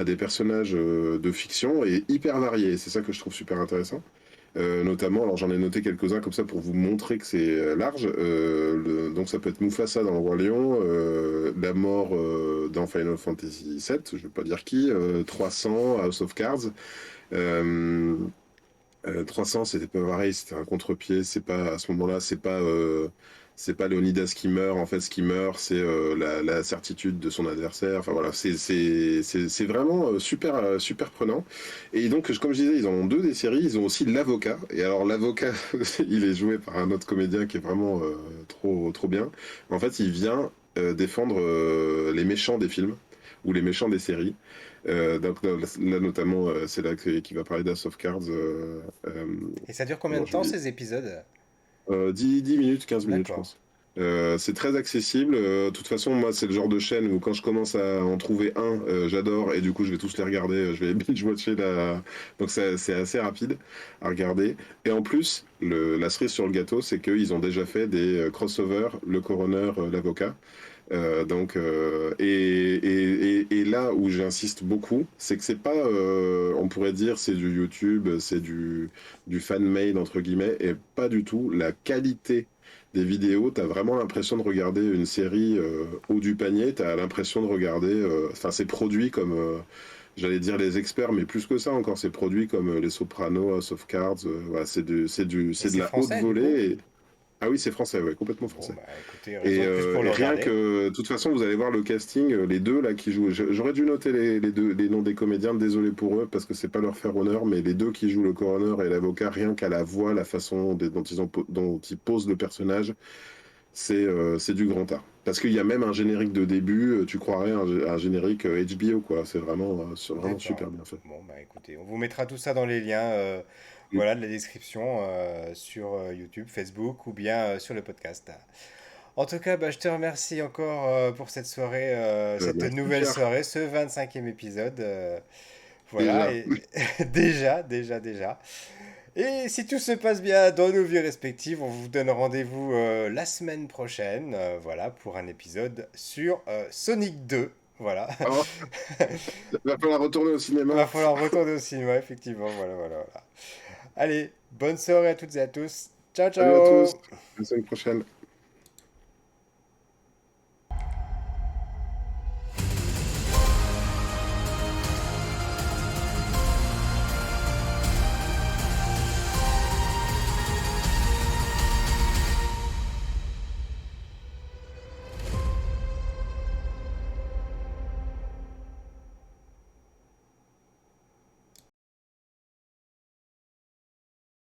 des personnages de fiction et hyper variés. C'est ça que je trouve super intéressant. Notamment, alors j'en ai noté quelques-uns comme ça pour vous montrer que c'est large. Donc ça peut être Mufasa dans Le Roi Lion, la mort dans Final Fantasy VII, je ne vais pas dire qui, 300, House of Cards. Euh, 300, c'était pas pareil, c'était un contre-pied. C'est pas à ce moment-là, c'est pas Leonidas qui meurt. En fait, ce qui meurt, c'est la certitude de son adversaire. Enfin voilà, c'est vraiment super prenant. Et donc, comme je disais, ils en ont deux des séries. Ils ont aussi l'avocat. Et alors l'avocat, il est joué par un autre comédien qui est vraiment trop bien. En fait, il vient défendre les méchants des films ou les méchants des séries. Donc là, notamment, c'est là qu'il va parler d'House of Cards. Et ça dure combien Alors, de je temps vous dis, ces épisodes? 10 minutes, 15 minutes, je D'accord. pense. C'est très accessible. De toute façon, moi, c'est le genre de chaîne où quand je commence à en trouver un, j'adore et du coup, je vais tous les regarder. Je vais binge-watcher la. Donc, c'est assez rapide à regarder. Et en plus, la cerise sur le gâteau, c'est qu'ils ont déjà fait des crossovers, le coroner, l'avocat. Et là où j'insiste beaucoup, c'est que c'est pas, on pourrait dire, c'est du YouTube, c'est du fan-made entre guillemets, et pas du tout la qualité des vidéos. T'as vraiment l'impression de regarder une série haut du panier. T'as l'impression de regarder, enfin, c'est produit comme, j'allais dire les experts, mais plus que ça encore, c'est produit comme Les Sopranos, House of Cards. Voilà, Et c'est de c'est la haute français du coup? volée. Ah oui, c'est français, ouais, complètement Bon, français. bah écoutez, raison de plus pour Et le rien regarder. que, de toute façon, vous allez voir le casting, les deux là qui jouent. J'aurais dû noter les deux, les noms des comédiens, désolé pour eux, parce que c'est pas leur faire honneur, mais les deux qui jouent le coroner et l'avocat, rien qu'à la voix, la façon dont ils posent le personnage, c'est du grand art. Parce qu'il y a même un générique de début, tu croirais un générique HBO, quoi. C'est vraiment D'accord. super bien fait. Bon, bah écoutez, on vous mettra tout ça dans les liens Mm. voilà, de la description sur YouTube, Facebook ou bien sur le podcast. En tout cas, bah, je te remercie encore pour cette soirée, cette Merci nouvelle Pierre, soirée, ce 25e épisode. Voilà, déjà. et déjà. Et si tout se passe bien dans nos vies respectives, on vous donne rendez-vous la semaine prochaine, voilà, pour un épisode sur Sonic 2. Voilà. Oh, il va falloir retourner au Va cinéma. falloir retourner au cinéma, effectivement. Voilà. Allez, bonne soirée à toutes et à tous. Ciao, Salut à tous, ciao! à la semaine prochaine.